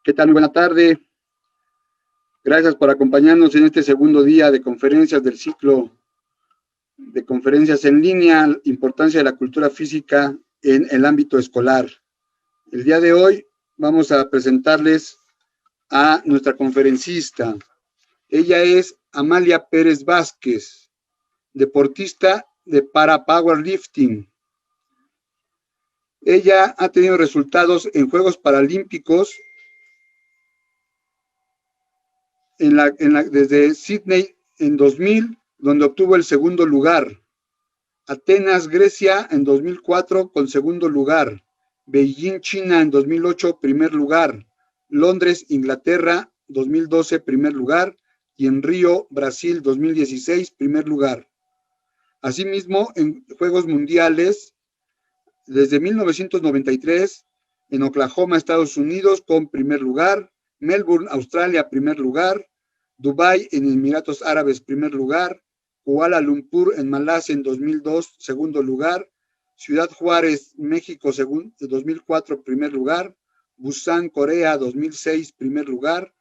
¿Qué tal? Muy buena tarde. Gracias por acompañarnos en este segundo día de conferencias del ciclo de conferencias en línea, importancia de la cultura física en el ámbito escolar. El día de hoy vamos a presentarles a nuestra conferencista. Ella es Amalia Pérez Vázquez, deportista de para powerlifting. Ella ha tenido resultados en Juegos Paralímpicos desde Sydney en 2000, donde obtuvo el segundo lugar. Atenas, Grecia, en 2004, con segundo lugar. Beijing, China, en 2008, primer lugar. Londres, Inglaterra, 2012, primer lugar. Y en Río, Brasil, 2016, primer lugar. Asimismo, en Juegos Mundiales, desde 1993, en Oklahoma, Estados Unidos, con primer lugar. Melbourne, Australia, primer lugar. Dubái, en Emiratos Árabes, primer lugar. Kuala Lumpur, en Malasia, en 2002, segundo lugar. Ciudad Juárez, México, 2004, primer lugar. Busan, Corea, 2006, primer lugar.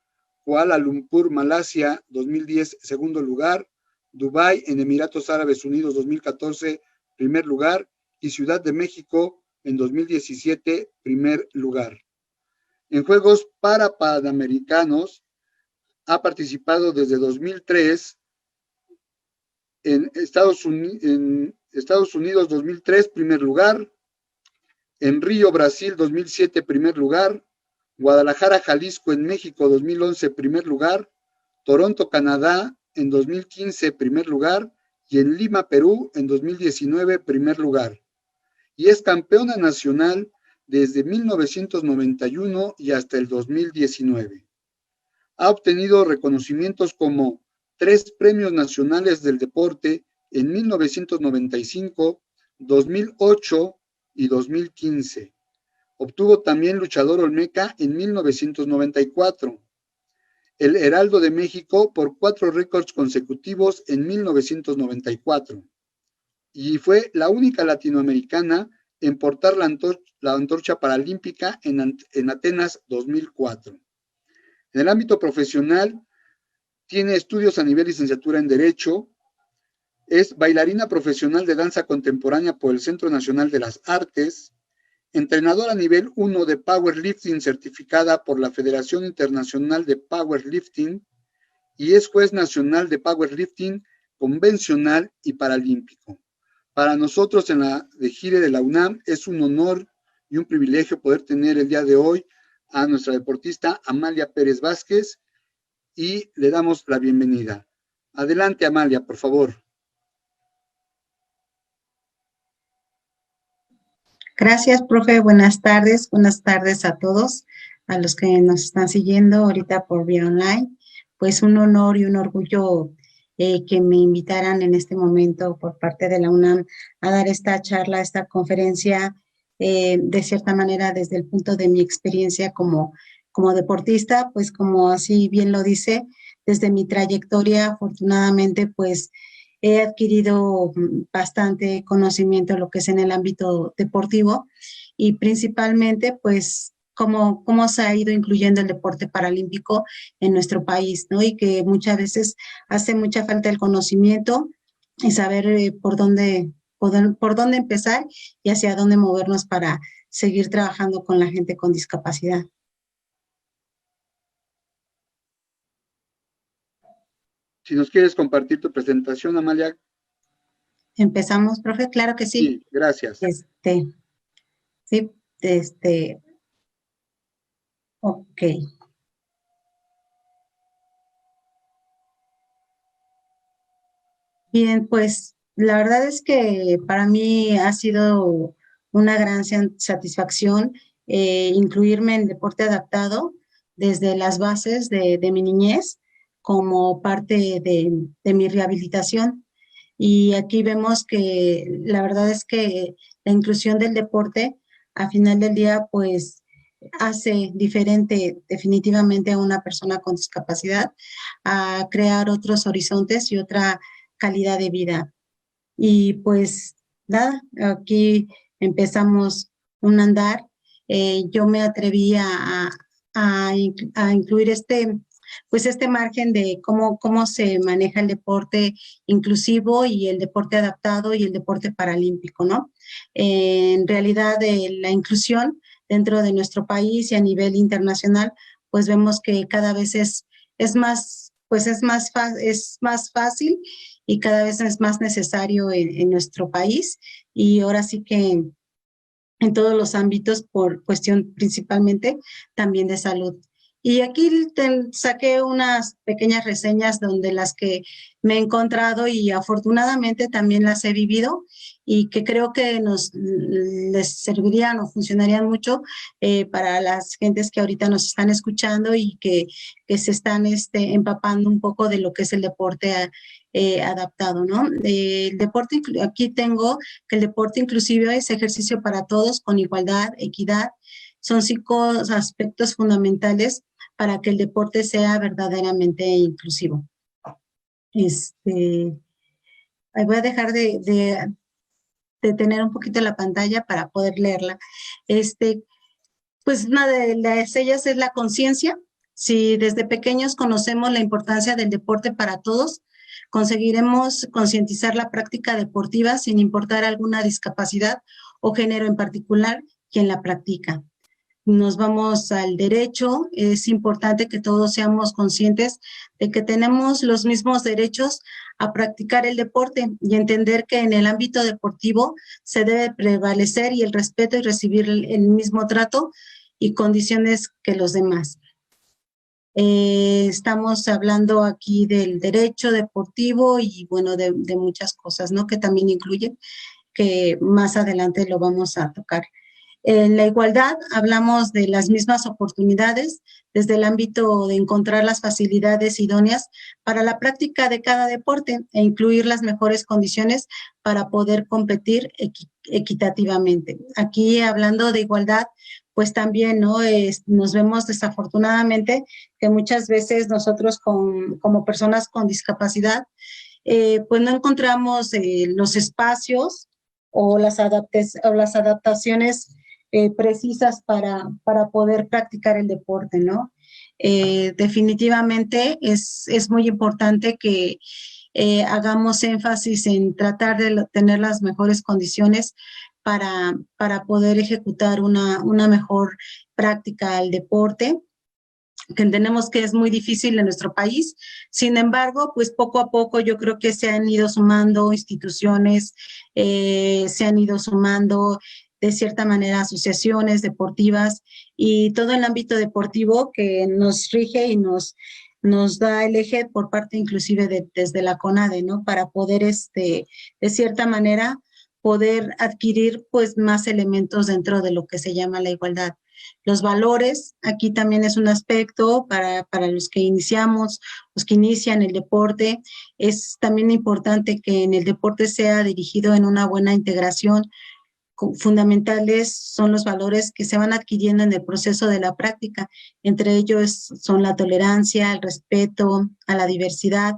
Kuala Lumpur, Malasia, 2010, segundo lugar. Dubái, en Emiratos Árabes Unidos, 2014, primer lugar. Y Ciudad de México, en 2017, primer lugar. En Juegos Panamericanos ha participado desde 2003, en Estados Unidos 2003, primer lugar. En Río, Brasil, 2007, primer lugar. Guadalajara, Jalisco, en México, 2011, primer lugar. Toronto, Canadá, en 2015, primer lugar. Y en Lima, Perú, en 2019, primer lugar. Y es campeona nacional desde 1991 y hasta el 2019. Ha obtenido reconocimientos como 3 premios nacionales del deporte en 1995, 2008 y 2015. Obtuvo también luchador olmeca en 1994. El Heraldo de México por 4 récords consecutivos en 1994. Y fue la única latinoamericana en portar la antorcha paralímpica en Atenas 2004. En el ámbito profesional, tiene estudios a nivel licenciatura en Derecho, es bailarina profesional de danza contemporánea por el Centro Nacional de las Artes, entrenadora a nivel 1 de powerlifting certificada por la Federación Internacional de Powerlifting y es juez nacional de powerlifting convencional y paralímpico. Para nosotros en la de Gire de la UNAM es un honor y un privilegio poder tener el día de hoy a nuestra deportista Amalia Pérez Vázquez y le damos la bienvenida. Adelante, Amalia, por favor. Gracias, profe. Buenas tardes a todos, a los que nos están siguiendo ahorita por vía online. Pues un honor y un orgullo que me invitaran en este momento por parte de la UNAM a dar esta charla, esta conferencia, de cierta manera desde el punto de mi experiencia como deportista, pues como así bien lo dice, desde mi trayectoria, afortunadamente, pues he adquirido bastante conocimiento de lo que es en el ámbito deportivo y principalmente, pues, cómo se ha ido incluyendo el deporte paralímpico en nuestro país, ¿no? Y que muchas veces hace mucha falta el conocimiento y saber por dónde empezar y hacia dónde movernos para seguir trabajando con la gente con discapacidad. Si nos quieres compartir tu presentación, Amalia. ¿Empezamos, profe? Claro que sí. Sí, gracias. Ok. Bien, pues la verdad es que para mí ha sido una gran satisfacción incluirme en deporte adaptado desde las bases de mi niñez como parte de mi rehabilitación. Y aquí vemos que la verdad es que la inclusión del deporte, a final del día, pues hace diferente definitivamente a una persona con discapacidad a crear otros horizontes y otra calidad de vida. Y pues nada, aquí empezamos un andar. Yo me atreví a a incluir pues este margen de cómo se maneja el deporte inclusivo y el deporte adaptado y el deporte paralímpico, ¿no? En realidad, la inclusión dentro de nuestro país y a nivel internacional, pues vemos que cada vez es más, pues es más fácil y cada vez es más necesario en nuestro país. Y ahora sí que en todos los ámbitos por cuestión principalmente también de salud. Y aquí saqué unas pequeñas reseñas donde las que me he encontrado y afortunadamente también las he vivido y que creo que les servirían o funcionarían mucho para las gentes que ahorita nos están escuchando y que se están empapando un poco de lo que es el deporte adaptado, ¿no? El deporte, aquí tengo que el deporte inclusive es ejercicio para todos con igualdad, equidad. Son 5 aspectos fundamentales para que el deporte sea verdaderamente inclusivo. Voy a dejar de tener un poquito la pantalla para poder leerla. Pues una de ellas es la conciencia. Si desde pequeños conocemos la importancia del deporte para todos, conseguiremos concientizar la práctica deportiva sin importar alguna discapacidad o género en particular quien la practica. Nos vamos al derecho. Es importante que todos seamos conscientes de que tenemos los mismos derechos a practicar el deporte y entender que en el ámbito deportivo se debe prevalecer y el respeto y recibir el mismo trato y condiciones que los demás. Estamos hablando aquí del derecho deportivo y bueno, de muchas cosas, ¿no? Que también incluyen, que más adelante lo vamos a tocar. En la igualdad hablamos de las mismas oportunidades desde el ámbito de encontrar las facilidades idóneas para la práctica de cada deporte e incluir las mejores condiciones para poder competir equitativamente. Aquí hablando de igualdad, pues también, ¿no? Nos vemos desafortunadamente que muchas veces nosotros como personas con discapacidad, pues no encontramos los espacios o las adaptaciones precisas para poder practicar el deporte, ¿no? Definitivamente es muy importante que hagamos énfasis en tratar de tener las mejores condiciones para poder ejecutar una mejor práctica al deporte, que entendemos que es muy difícil en nuestro país. Sin embargo, pues poco a poco yo creo que se han ido sumando instituciones, se han ido sumando de cierta manera asociaciones deportivas y todo el ámbito deportivo que nos rige y nos da el eje por parte inclusive desde la CONADE, ¿no? Para poder, de cierta manera, poder adquirir pues más elementos dentro de lo que se llama la igualdad. Los valores, aquí también es un aspecto para los que iniciamos, los que inician el deporte. Es también importante que en el deporte sea dirigido en una buena integración. Fundamentales son los valores que se van adquiriendo en el proceso de la práctica. Entre ellos son la tolerancia, el respeto a la diversidad,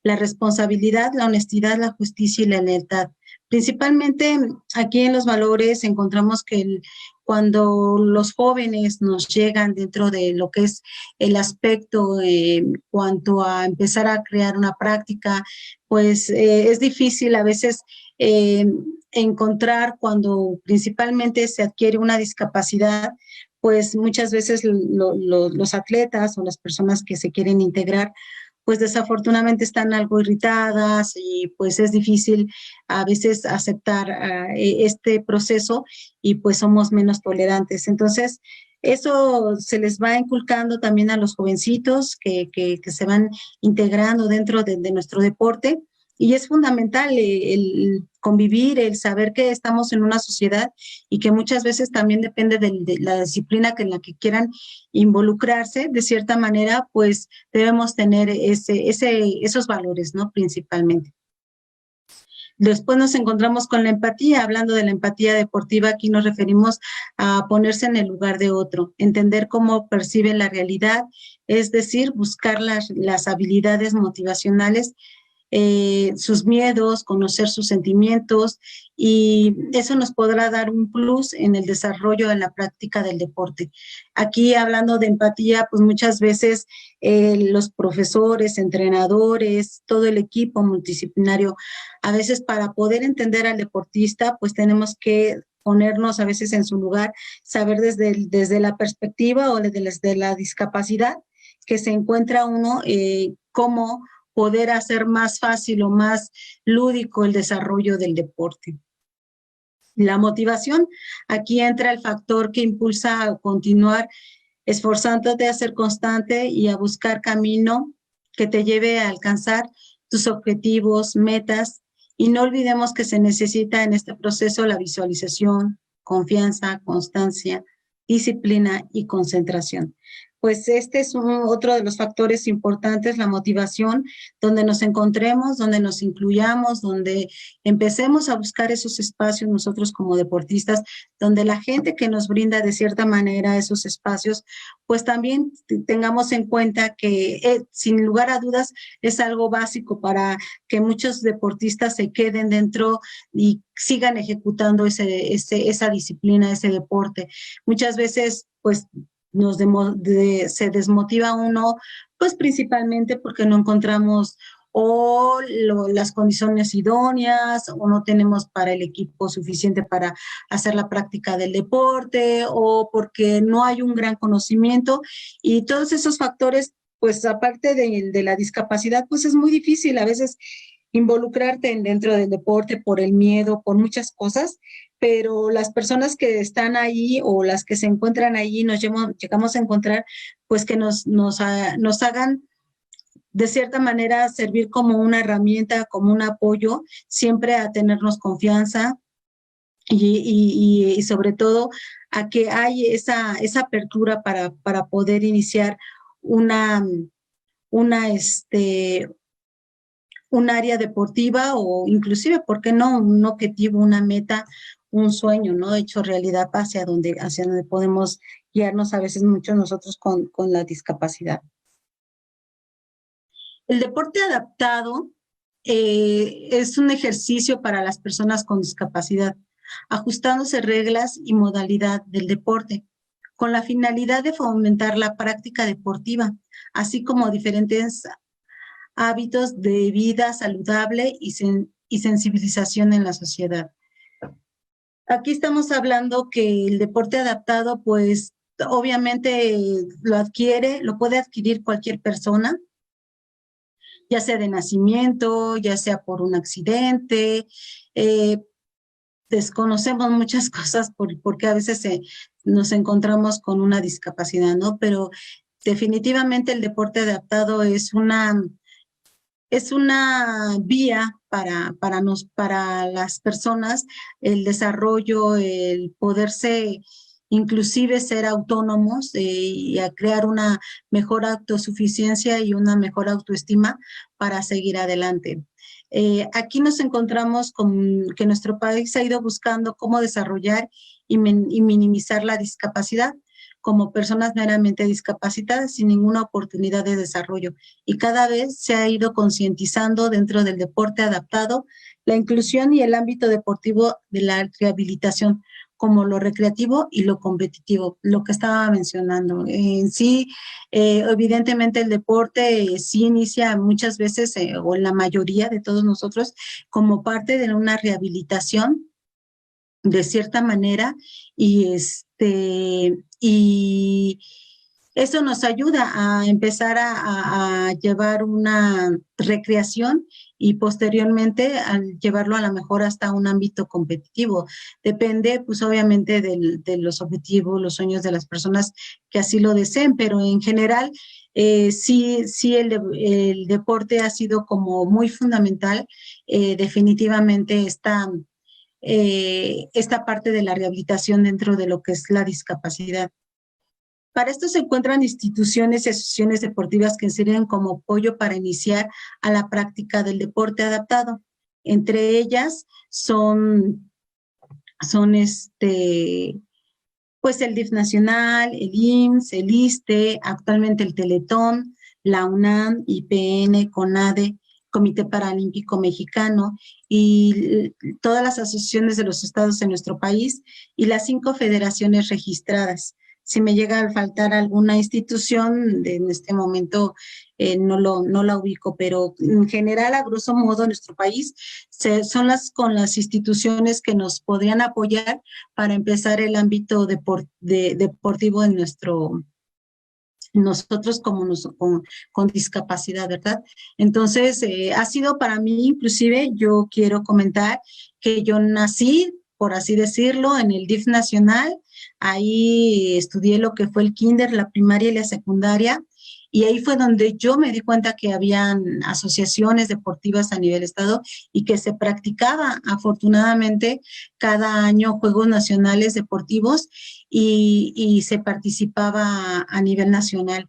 la responsabilidad, la honestidad, la justicia y la lealtad. Principalmente aquí en los valores encontramos que cuando los jóvenes nos llegan dentro de lo que es el aspecto en cuanto a empezar a crear una práctica, pues es difícil a veces encontrar cuando principalmente se adquiere una discapacidad, pues muchas veces los atletas o las personas que se quieren integrar pues desafortunadamente están algo irritadas y pues es difícil a veces aceptar este proceso y pues somos menos tolerantes. Entonces, eso se les va inculcando también a los jovencitos que se van integrando dentro de nuestro deporte. Y es fundamental el convivir, el saber que estamos en una sociedad y que muchas veces también depende de la disciplina en la que quieran involucrarse. De cierta manera, pues debemos tener esos valores, ¿no? Principalmente. Después nos encontramos con la empatía. Hablando de la empatía deportiva, aquí nos referimos a ponerse en el lugar de otro, entender cómo perciben la realidad, es decir, buscar las habilidades motivacionales sus miedos, conocer sus sentimientos, y eso nos podrá dar un plus en el desarrollo en la práctica del deporte. Aquí hablando de empatía, pues muchas veces los profesores, entrenadores, todo el equipo multidisciplinario, a veces para poder entender al deportista, pues tenemos que ponernos a veces en su lugar, saber desde la perspectiva o desde la discapacidad que se encuentra uno, cómo poder hacer más fácil o más lúdico el desarrollo del deporte. La motivación, aquí entra el factor que impulsa a continuar esforzándote a ser constante y a buscar camino que te lleve a alcanzar tus objetivos, metas, y no olvidemos que se necesita en este proceso la visualización, confianza, constancia, disciplina y concentración. Pues este es otro de los factores importantes, la motivación, donde nos encontremos, donde nos incluyamos, donde empecemos a buscar esos espacios nosotros como deportistas, donde la gente que nos brinda de cierta manera esos espacios, pues también tengamos en cuenta que sin lugar a dudas es algo básico para que muchos deportistas se queden dentro y sigan ejecutando esa disciplina, ese deporte. Muchas veces, pues, se desmotiva uno, pues principalmente porque no encontramos las condiciones idóneas, o no tenemos para el equipo suficiente para hacer la práctica del deporte, o porque no hay un gran conocimiento, y todos esos factores, pues aparte de la discapacidad, pues es muy difícil a veces involucrarte dentro del deporte por el miedo, por muchas cosas, pero las personas que están ahí o las que se encuentran ahí, llegamos a encontrar, pues que nos hagan de cierta manera servir como una herramienta, como un apoyo, siempre a tenernos confianza y sobre todo a que hay esa apertura para poder iniciar una, una, un área deportiva, o inclusive, ¿por qué no?, un objetivo, una meta, un sueño, ¿no?, hecho realidad hacia donde podemos guiarnos a veces mucho nosotros con la discapacidad. El deporte adaptado es un ejercicio para las personas con discapacidad, ajustándose reglas y modalidad del deporte, con la finalidad de fomentar la práctica deportiva, así como diferentes hábitos de vida saludable y sensibilización en la sociedad. Aquí estamos hablando que el deporte adaptado, pues obviamente lo puede adquirir cualquier persona, ya sea de nacimiento, ya sea por un accidente. Desconocemos muchas cosas porque a veces nos encontramos con una discapacidad, ¿no? Pero definitivamente el deporte adaptado es una vía para las personas, el desarrollo, el poderse inclusive ser autónomos, y a crear una mejor autosuficiencia y una mejor autoestima para seguir adelante. Aquí nos encontramos con que nuestro país ha ido buscando cómo desarrollar y minimizar la discapacidad como personas meramente discapacitadas sin ninguna oportunidad de desarrollo. Y cada vez se ha ido concientizando dentro del deporte adaptado la inclusión y el ámbito deportivo de la rehabilitación, como lo recreativo y lo competitivo, lo que estaba mencionando. En sí, evidentemente el deporte sí inicia muchas veces, o la mayoría de todos nosotros, como parte de una rehabilitación de cierta manera, y eso nos ayuda a empezar a llevar una recreación, y posteriormente al llevarlo a lo mejor hasta un ámbito competitivo. Depende, pues obviamente, de los objetivos, los sueños de las personas que así lo deseen, pero en general sí el deporte ha sido como muy fundamental. Definitivamente esta parte de la rehabilitación dentro de lo que es la discapacidad. Para esto se encuentran instituciones y asociaciones deportivas que sirven como apoyo para iniciar a la práctica del deporte adaptado. Entre ellas pues el DIF Nacional, el IMSS, el ISSSTE, actualmente el Teletón, la UNAM, IPN, CONADE, Comité Paralímpico Mexicano y todas las asociaciones de los estados en nuestro país y las 5 federaciones registradas. Si me llega a faltar alguna institución, en este momento no la ubico, pero en general, a grosso modo, nuestro país son con las instituciones que nos podrían apoyar para empezar el ámbito deportivo en nosotros con discapacidad, ¿verdad? Entonces, ha sido para mí, inclusive, yo quiero comentar que yo nací, por así decirlo, en el DIF nacional. Ahí estudié lo que fue el kinder, la primaria y la secundaria, y ahí fue donde yo me di cuenta que habían asociaciones deportivas a nivel estado y que se practicaba afortunadamente cada año juegos nacionales deportivos y se participaba a nivel nacional.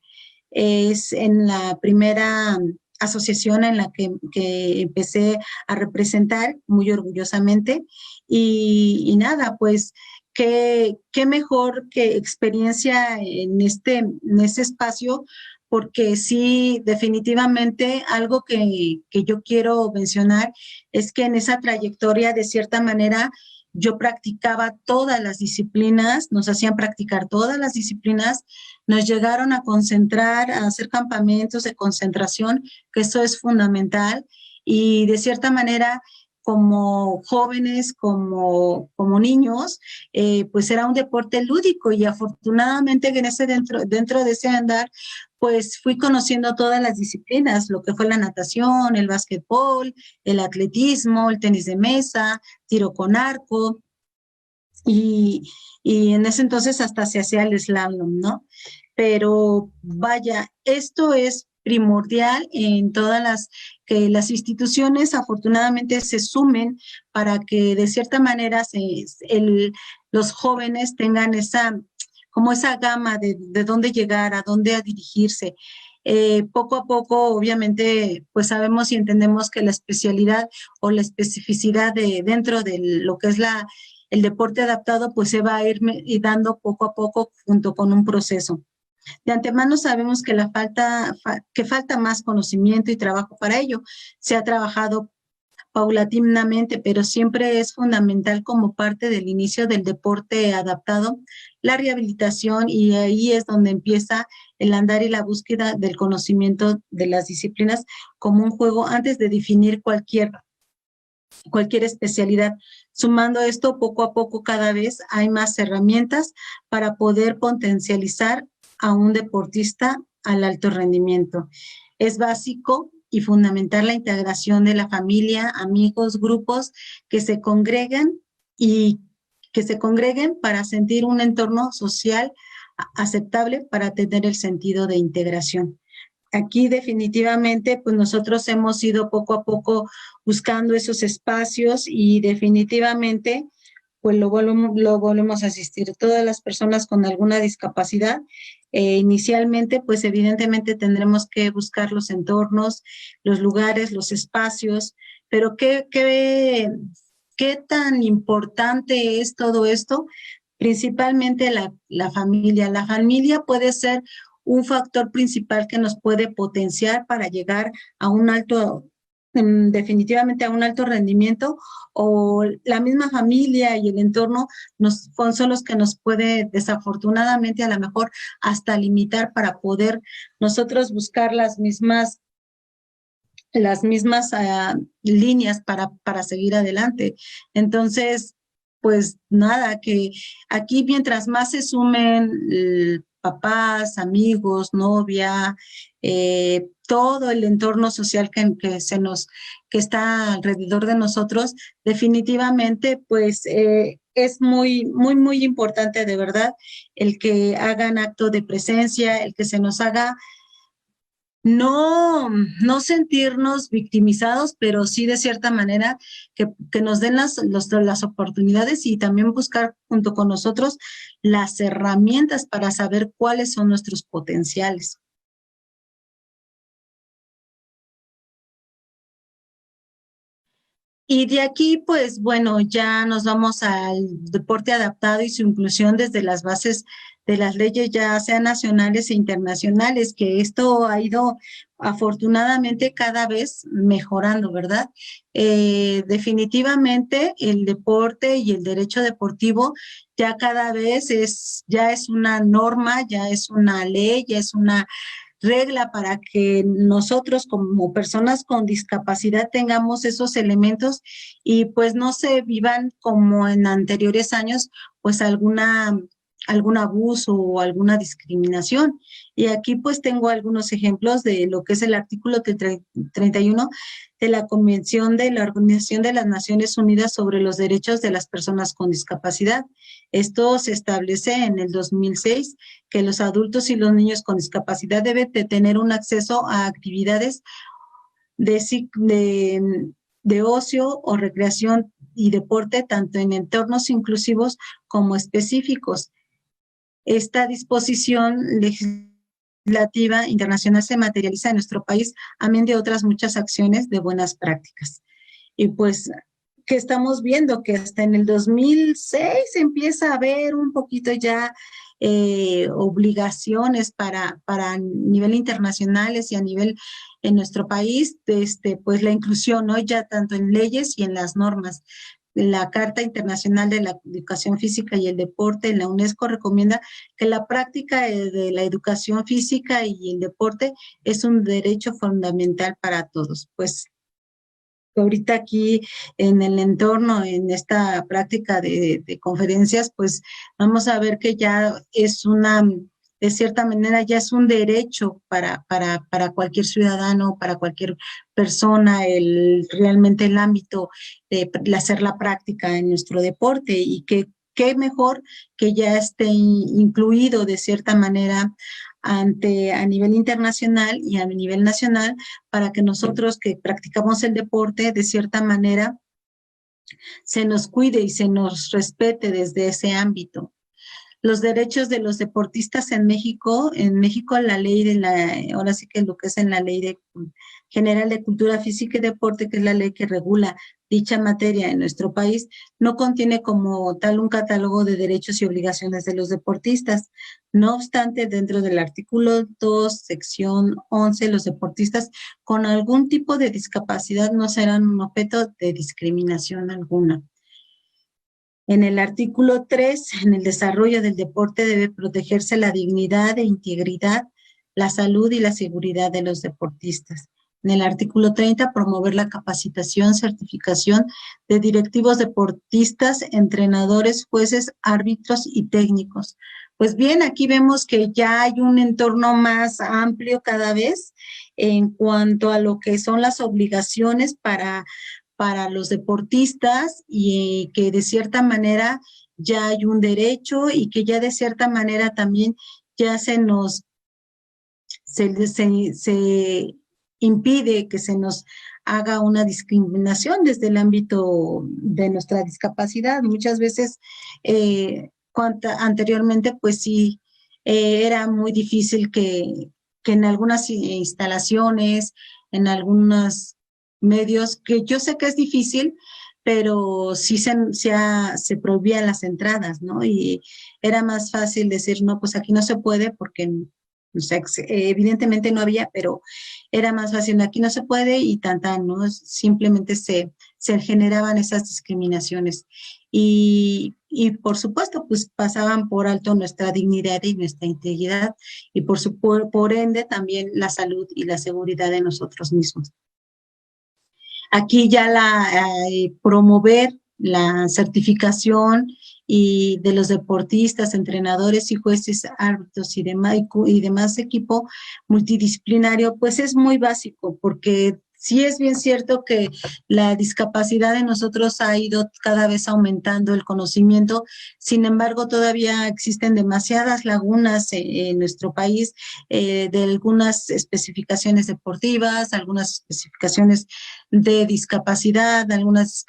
Es en la primera asociación en la que empecé a representar muy orgullosamente y nada, pues qué mejor que experiencia en ese espacio, porque sí, definitivamente algo que yo quiero mencionar es que en esa trayectoria, de cierta manera, yo practicaba todas las disciplinas, nos hacían practicar todas las disciplinas, nos llegaron a concentrar, a hacer campamentos de concentración, que eso es fundamental, y de cierta manera, como jóvenes, como niños, pues era un deporte lúdico y afortunadamente en dentro de ese andar, pues fui conociendo todas las disciplinas, lo que fue la natación, el básquetbol, el atletismo, el tenis de mesa, tiro con arco, y, y en ese entonces hasta se hacía el slalom, ¿no? Pero vaya, esto es primordial en que las instituciones afortunadamente se sumen para que de cierta manera los jóvenes tengan como esa gama de dónde llegar, a dónde dirigirse. Poco a poco, obviamente, pues sabemos y entendemos que la especialidad o la especificidad dentro de lo que es el deporte adaptado, pues se va a ir dando poco a poco junto con un proceso. De antemano sabemos que falta más conocimiento y trabajo para ello. Se ha trabajado paulatinamente, pero siempre es fundamental como parte del inicio del deporte adaptado, la rehabilitación, y ahí es donde empieza el andar y la búsqueda del conocimiento de las disciplinas como un juego antes de definir cualquier especialidad. Sumando esto, poco a poco cada vez hay más herramientas para poder potencializar a un deportista al alto rendimiento. Es básico y fundamental la integración de la familia, amigos, grupos que se congreguen y que se congreguen para sentir un entorno social aceptable para tener el sentido de integración. Aquí definitivamente, pues nosotros hemos ido poco a poco buscando esos espacios y definitivamente, pues lo volvemos a asistir. Todas las personas con alguna discapacidad, inicialmente, pues evidentemente tendremos que buscar los entornos, los lugares, los espacios, pero ¿qué tan importante es todo esto? Principalmente la familia. La familia puede ser un factor principal que nos puede potenciar para llegar a un definitivamente a un alto rendimiento, o la misma familia y el entorno son los que nos puede desafortunadamente a lo mejor hasta limitar para poder nosotros buscar las mismas líneas para seguir adelante. Entonces, pues nada, que aquí mientras más se sumen papás, amigos, novia, todo el entorno social que está alrededor de nosotros, definitivamente, pues es muy, muy, muy importante de verdad el que hagan acto de presencia, el que se nos haga no sentirnos victimizados, pero sí de cierta manera que nos den las oportunidades y también buscar junto con nosotros las herramientas para saber cuáles son nuestros potenciales. Y de aquí, pues bueno, ya nos vamos al deporte adaptado y su inclusión desde las bases de las leyes ya sean nacionales e internacionales, que esto ha ido afortunadamente cada vez mejorando, ¿verdad? Definitivamente el deporte y el derecho deportivo ya cada vez ya es una norma, ya es una ley, ya es una regla para que nosotros como personas con discapacidad tengamos esos elementos y pues no se vivan como en anteriores años, pues algún abuso o alguna discriminación. Y aquí pues tengo algunos ejemplos de lo que es el artículo 31 de la Convención de la Organización de las Naciones Unidas sobre los Derechos de las Personas con Discapacidad. Esto se establece en el 2006 que los adultos y los niños con discapacidad deben de tener un acceso a actividades de, de ocio o recreación y deporte, tanto en entornos inclusivos como específicos. Esta disposición legislativa internacional se materializa en nuestro país, amén de otras muchas acciones de buenas prácticas. Y pues que estamos viendo que hasta en el 2006 empieza a haber un poquito ya obligaciones para nivel internacionales y a nivel en nuestro país, pues la inclusión, ¿no? Ya tanto en leyes y en las normas. La Carta Internacional de la Educación Física y el Deporte, la UNESCO recomienda que la práctica de la educación física y el deporte es un derecho fundamental para todos. Pues ahorita aquí en el entorno, en esta práctica de conferencias, pues vamos a ver que ya es de cierta manera ya es un derecho para cualquier ciudadano, para cualquier persona, realmente el ámbito de hacer la práctica en nuestro deporte y que qué mejor que ya esté incluido de cierta manera a nivel internacional y a nivel nacional para que nosotros que practicamos el deporte de cierta manera se nos cuide y se nos respete desde ese ámbito. Los derechos de los deportistas en México la ley ahora sí que lo que es en la ley general de cultura física y deporte, que es la ley que regula dicha materia en nuestro país, no contiene como tal un catálogo de derechos y obligaciones de los deportistas. No obstante, dentro del artículo 2, sección 11, los deportistas con algún tipo de discapacidad no serán un objeto de discriminación alguna. En el artículo 3, en el desarrollo del deporte debe protegerse la dignidad e integridad, la salud y la seguridad de los deportistas. En el artículo 30, promover la capacitación, certificación de directivos deportistas, entrenadores, jueces, árbitros y técnicos. Pues bien, aquí vemos que ya hay un entorno más amplio cada vez en cuanto a lo que son las obligaciones para los deportistas y que de cierta manera ya hay un derecho y que ya de cierta manera también ya se impide que se nos haga una discriminación desde el ámbito de nuestra discapacidad. Muchas veces, anteriormente, pues sí, era muy difícil que en algunas instalaciones, en algunos medios, que yo sé que es difícil, pero sí se prohibían las entradas, ¿no? Y era más fácil decir, no, pues aquí no se puede porque, o sea, evidentemente no había, pero era más fácil, aquí no se puede y ¿no? Simplemente se generaban esas discriminaciones. Y por supuesto, pues pasaban por alto nuestra dignidad y nuestra integridad y por ende también la salud y la seguridad de nosotros mismos. Aquí ya promover la certificación y de los deportistas, entrenadores y jueces, árbitros y demás equipo multidisciplinario, pues es muy básico porque sí es bien cierto que la discapacidad de nosotros ha ido cada vez aumentando el conocimiento, sin embargo todavía existen demasiadas lagunas en nuestro país de algunas especificaciones deportivas, algunas especificaciones de discapacidad, algunas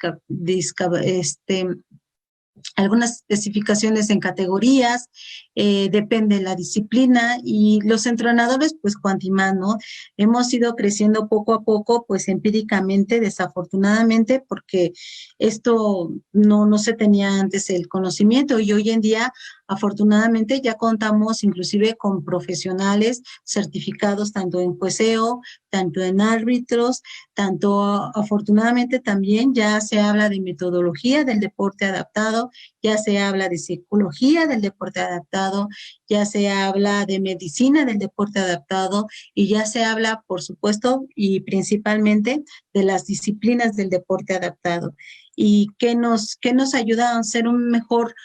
especificaciones en categorías, depende de la disciplina y los entrenadores, pues cuantimás, ¿no? Hemos ido creciendo poco a poco, pues empíricamente, desafortunadamente, porque esto no se tenía antes el conocimiento y hoy en día afortunadamente ya contamos inclusive con profesionales certificados tanto en jueceo, tanto en árbitros, tanto afortunadamente también ya se habla de metodología del deporte adaptado, ya se habla de psicología del deporte adaptado, ya se habla de medicina del deporte adaptado y ya se habla, por supuesto, y principalmente de las disciplinas del deporte adaptado. Y qué nos ayuda a hacer un mejor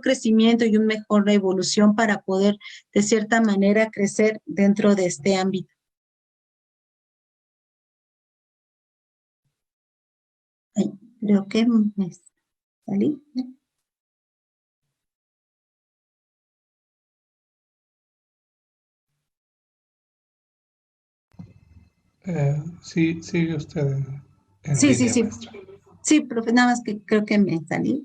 crecimiento y una mejor evolución para poder, de cierta manera, crecer dentro de este ámbito. Ay, creo que me salí. Sí, sigue usted en Sí, línea, sí. maestra. Sí, profe, nada más que creo que me salí.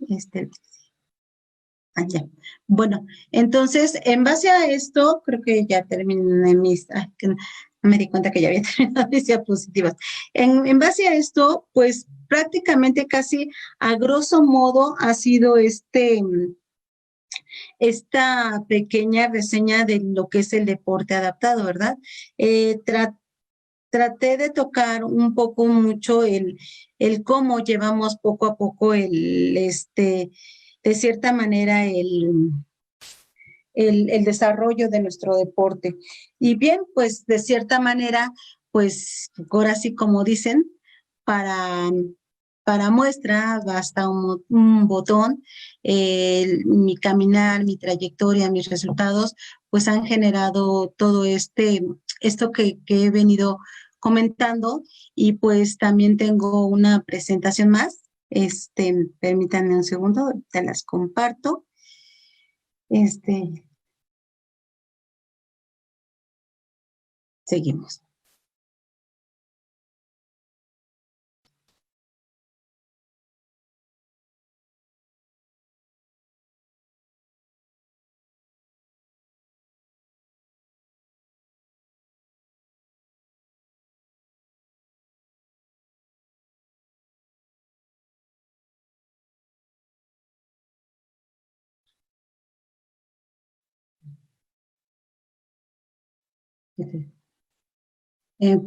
Ya. Bueno, entonces, en base a esto, creo que ya terminé que no me di cuenta que ya había terminado mis diapositivas. En base a esto, pues prácticamente casi a grosso modo ha sido esta pequeña reseña de lo que es el deporte adaptado, ¿verdad? Traté de tocar un poco mucho el cómo llevamos poco a poco de cierta manera, el desarrollo de nuestro deporte. Y bien, pues de cierta manera, pues ahora sí como dicen, para muestra basta un botón, mi caminar, mi trayectoria, mis resultados, pues han generado todo esto que he venido comentando y pues también tengo una presentación más. Permítanme un segundo, te las comparto. Seguimos.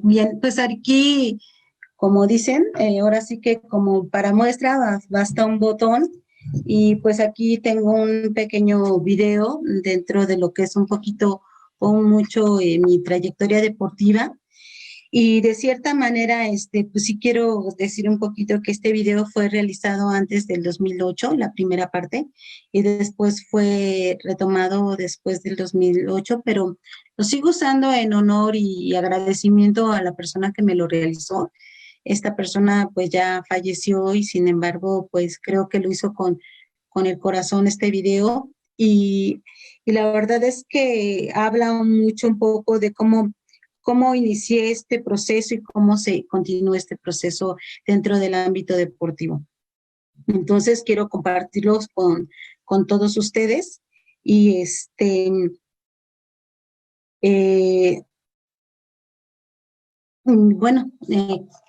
Bien, pues aquí, como dicen, ahora sí que como para muestra basta un botón y pues aquí tengo un pequeño video dentro de lo que es un poquito o mucho mi trayectoria deportiva. Y de cierta manera, pues sí quiero decir un poquito que este video fue realizado antes del 2008, la primera parte, y después fue retomado después del 2008, pero lo sigo usando en honor y agradecimiento a la persona que me lo realizó. Esta persona pues ya falleció y sin embargo pues creo que lo hizo con el corazón este video y la verdad es que habla mucho un poco de cómo inicié este proceso y cómo se continúa este proceso dentro del ámbito deportivo. Entonces, quiero compartirlos con todos ustedes y bueno,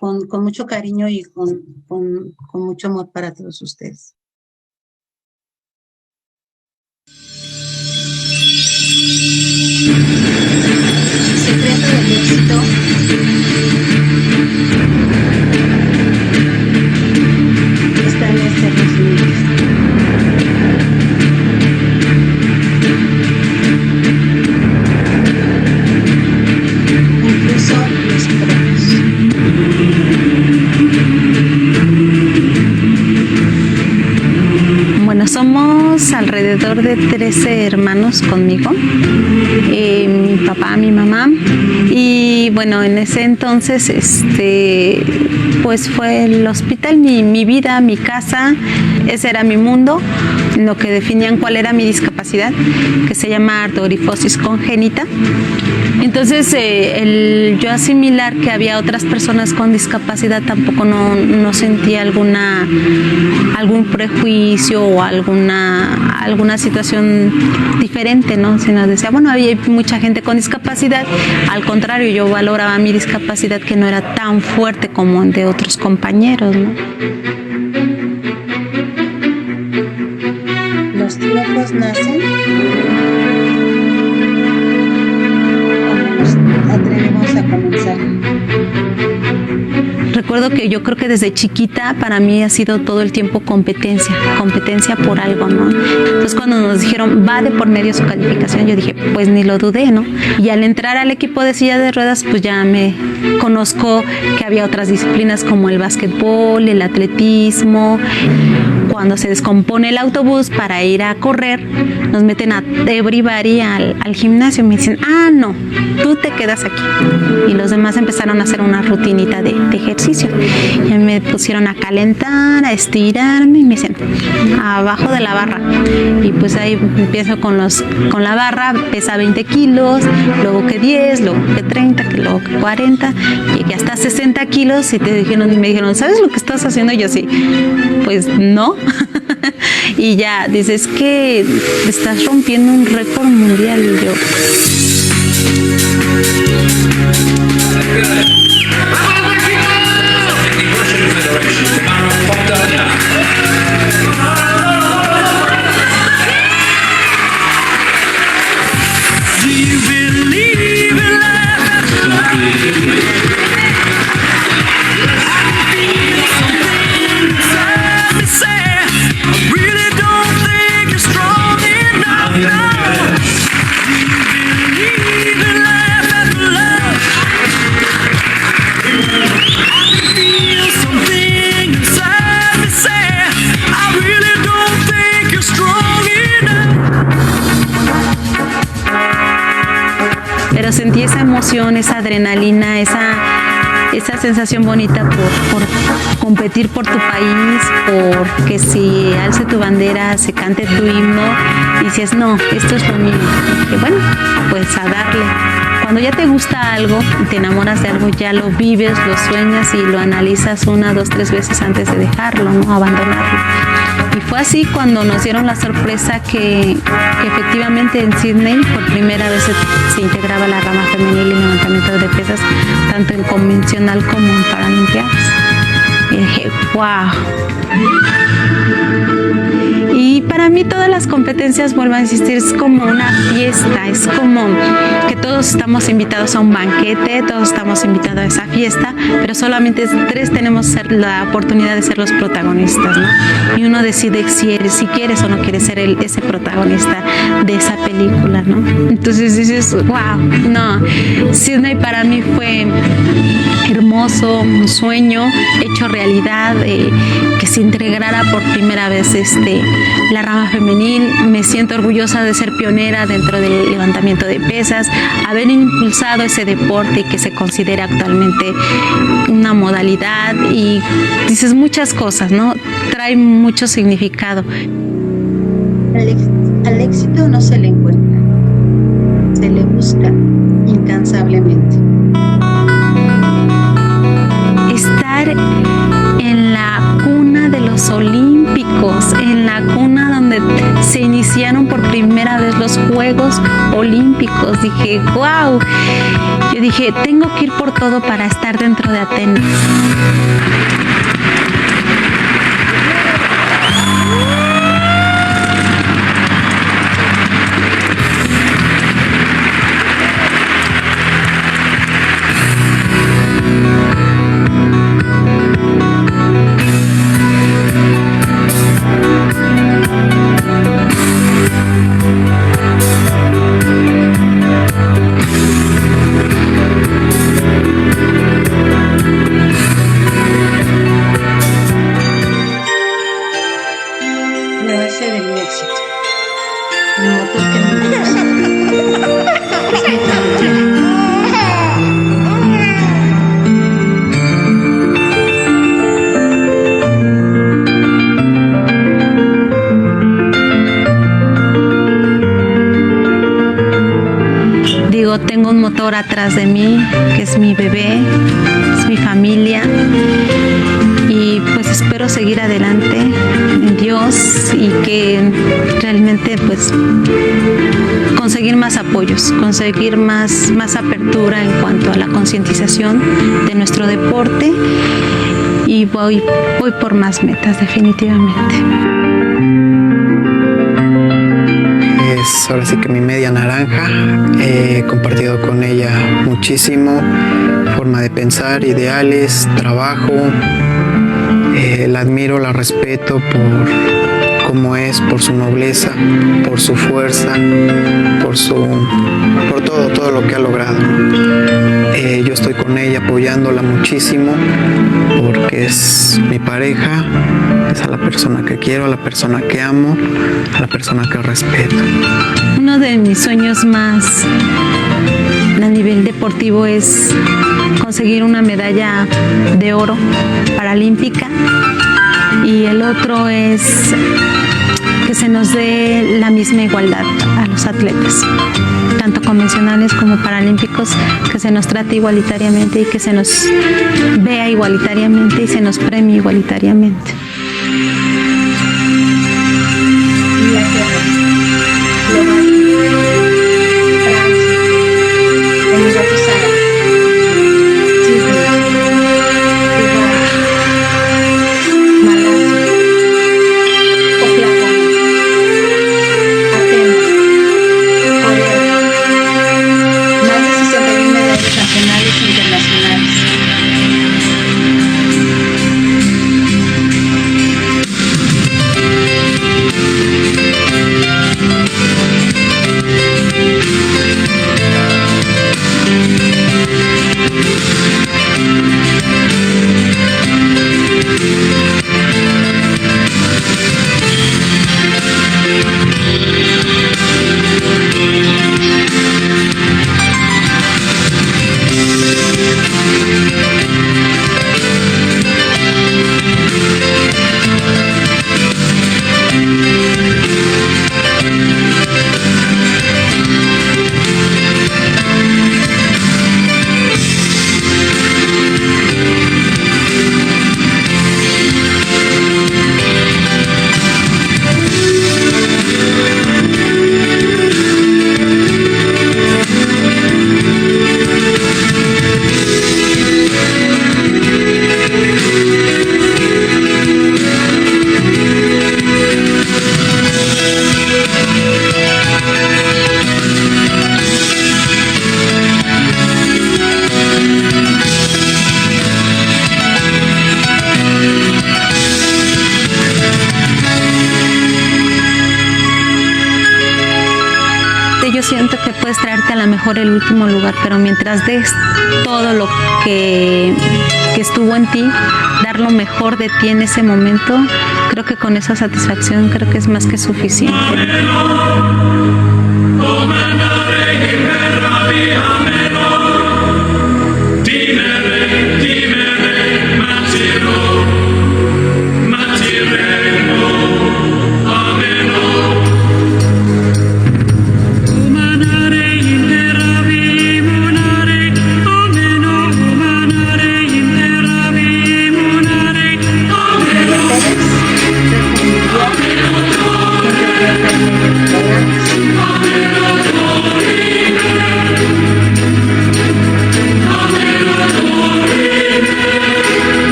con mucho cariño y con mucho amor para todos ustedes. El secreto del éxito está en hacernos libres. Incluso los propios. Bueno, somos alrededor de 13 hermanos conmigo, mi papá, mi mamá, y bueno, en ese entonces, pues fue el hospital, mi vida, mi casa, ese era mi mundo, lo que definían cuál era mi discapacidad, que se llama arteriosclerosis congénita. Entonces, yo asimilar que había otras personas con discapacidad tampoco no sentía algún prejuicio o alguna situación diferente, ¿no? Sino decía, bueno, había mucha gente con discapacidad, al contrario, yo valoraba mi discapacidad que no era tan fuerte como de otros compañeros, ¿no? los triunfos nacen cuando nos atrevemos a comenzar. Recuerdo que yo creo que desde chiquita para mí ha sido todo el tiempo competencia por algo, ¿no? Entonces cuando nos dijeron va de por medio su calificación, yo dije, pues ni lo dudé, ¿no? Y al entrar al equipo de silla de ruedas, pues ya me conozco que había otras disciplinas como el básquetbol, el atletismo. Cuando se descompone el autobús para ir a correr, nos meten a everybody al gimnasio y me dicen, no, tú te quedas aquí. Y los demás empezaron a hacer una rutinita de ejercicio. Y me pusieron a calentar, a estirarme y me dicen, abajo de la barra. Y pues ahí empiezo con la barra, pesa 20 kilos, luego que 10, luego que 30, luego que 40, llegué hasta 60 kilos y me dijeron, ¿sabes lo que estás haciendo? Y yo sí, pues no. Y ya dices que estás rompiendo un récord mundial. Y yo, pero sentí esa emoción, esa adrenalina, esa sensación bonita por competir por tu país, por que si alce tu bandera, se cante tu himno, y dices, no, esto es lo mío. Y bueno, pues a darle. Cuando ya te gusta algo y te enamoras de algo, ya lo vives, lo sueñas y lo analizas 1, 2, 3 veces antes de dejarlo, ¿no? Abandonarlo. Y fue así cuando nos dieron la sorpresa que efectivamente en Sydney por primera vez se integraba la rama femenil en levantamiento de pesas, tanto en convencional como en paralimpiadas. Y dije, wow. Y para mí todas las competencias, vuelvo a insistir, es como una fiesta, es como que todos estamos invitados a un banquete, todos estamos invitados a esa fiesta, pero solamente 3 tenemos la oportunidad de ser los protagonistas, ¿no? Y uno decide si quieres o no quieres ser ese protagonista de esa película, ¿no? Entonces dices, wow, no, Sydney para mí fue hermoso, un sueño hecho realidad, que se integrara por primera vez la rama femenil. Me siento orgullosa de ser pionera dentro del levantamiento de pesas, haber impulsado ese deporte y que se considera actualmente una modalidad, y dices muchas cosas, ¿no? Trae mucho significado. Al éxito no se le encuentra, se le busca incansablemente. Estar en la cuna de los olímpicos, en la cuna donde se iniciaron por primera vez los Juegos Olímpicos, dije, wow. Yo dije, tengo que ir por todo para estar dentro de Atenas. Tengo un motor atrás de mí, que es mi bebé, es mi familia, y pues espero seguir adelante en Dios y que realmente pues conseguir más apoyos, conseguir más apertura en cuanto a la concientización de nuestro deporte, y voy por más metas definitivamente. es ahora sí que mi media naranja. He compartido con ella muchísimo, forma de pensar, ideales, trabajo. La admiro, la respeto por cómo es, por su nobleza, por su fuerza, por todo lo que ha logrado. Yo estoy con ella apoyándola muchísimo porque es mi pareja, es a la persona que quiero, a la persona que amo, a la persona que respeto. Uno de mis sueños más a nivel deportivo es conseguir una medalla de oro paralímpica, y el otro es que se nos dé la misma igualdad a los atletas, tanto convencionales como paralímpicos, que se nos trate igualitariamente y que se nos vea igualitariamente y se nos premie igualitariamente. Yo siento que puedes traerte a lo mejor el último lugar, pero mientras des todo lo que estuvo en ti, dar lo mejor de ti en ese momento, creo que con esa satisfacción creo que es más que suficiente.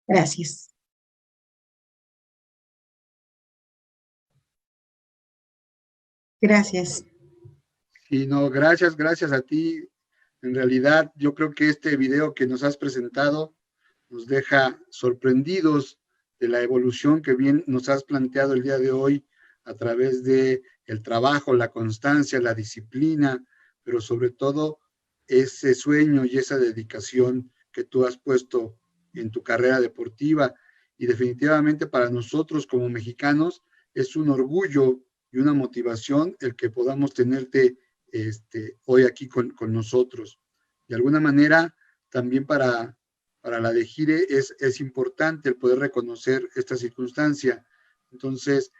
Gracias. Gracias. Y no, gracias a ti. En realidad, yo creo que este video que nos has presentado nos deja sorprendidos de la evolución que bien nos has planteado el día de hoy a través de el trabajo, la constancia, la disciplina, pero sobre todo ese sueño y esa dedicación que tú has puesto en tu carrera deportiva. Y definitivamente para nosotros como mexicanos es un orgullo y una motivación el que podamos tenerte hoy aquí con nosotros. De alguna manera, también para la DEGIRE es importante el poder reconocer esta circunstancia. Entonces,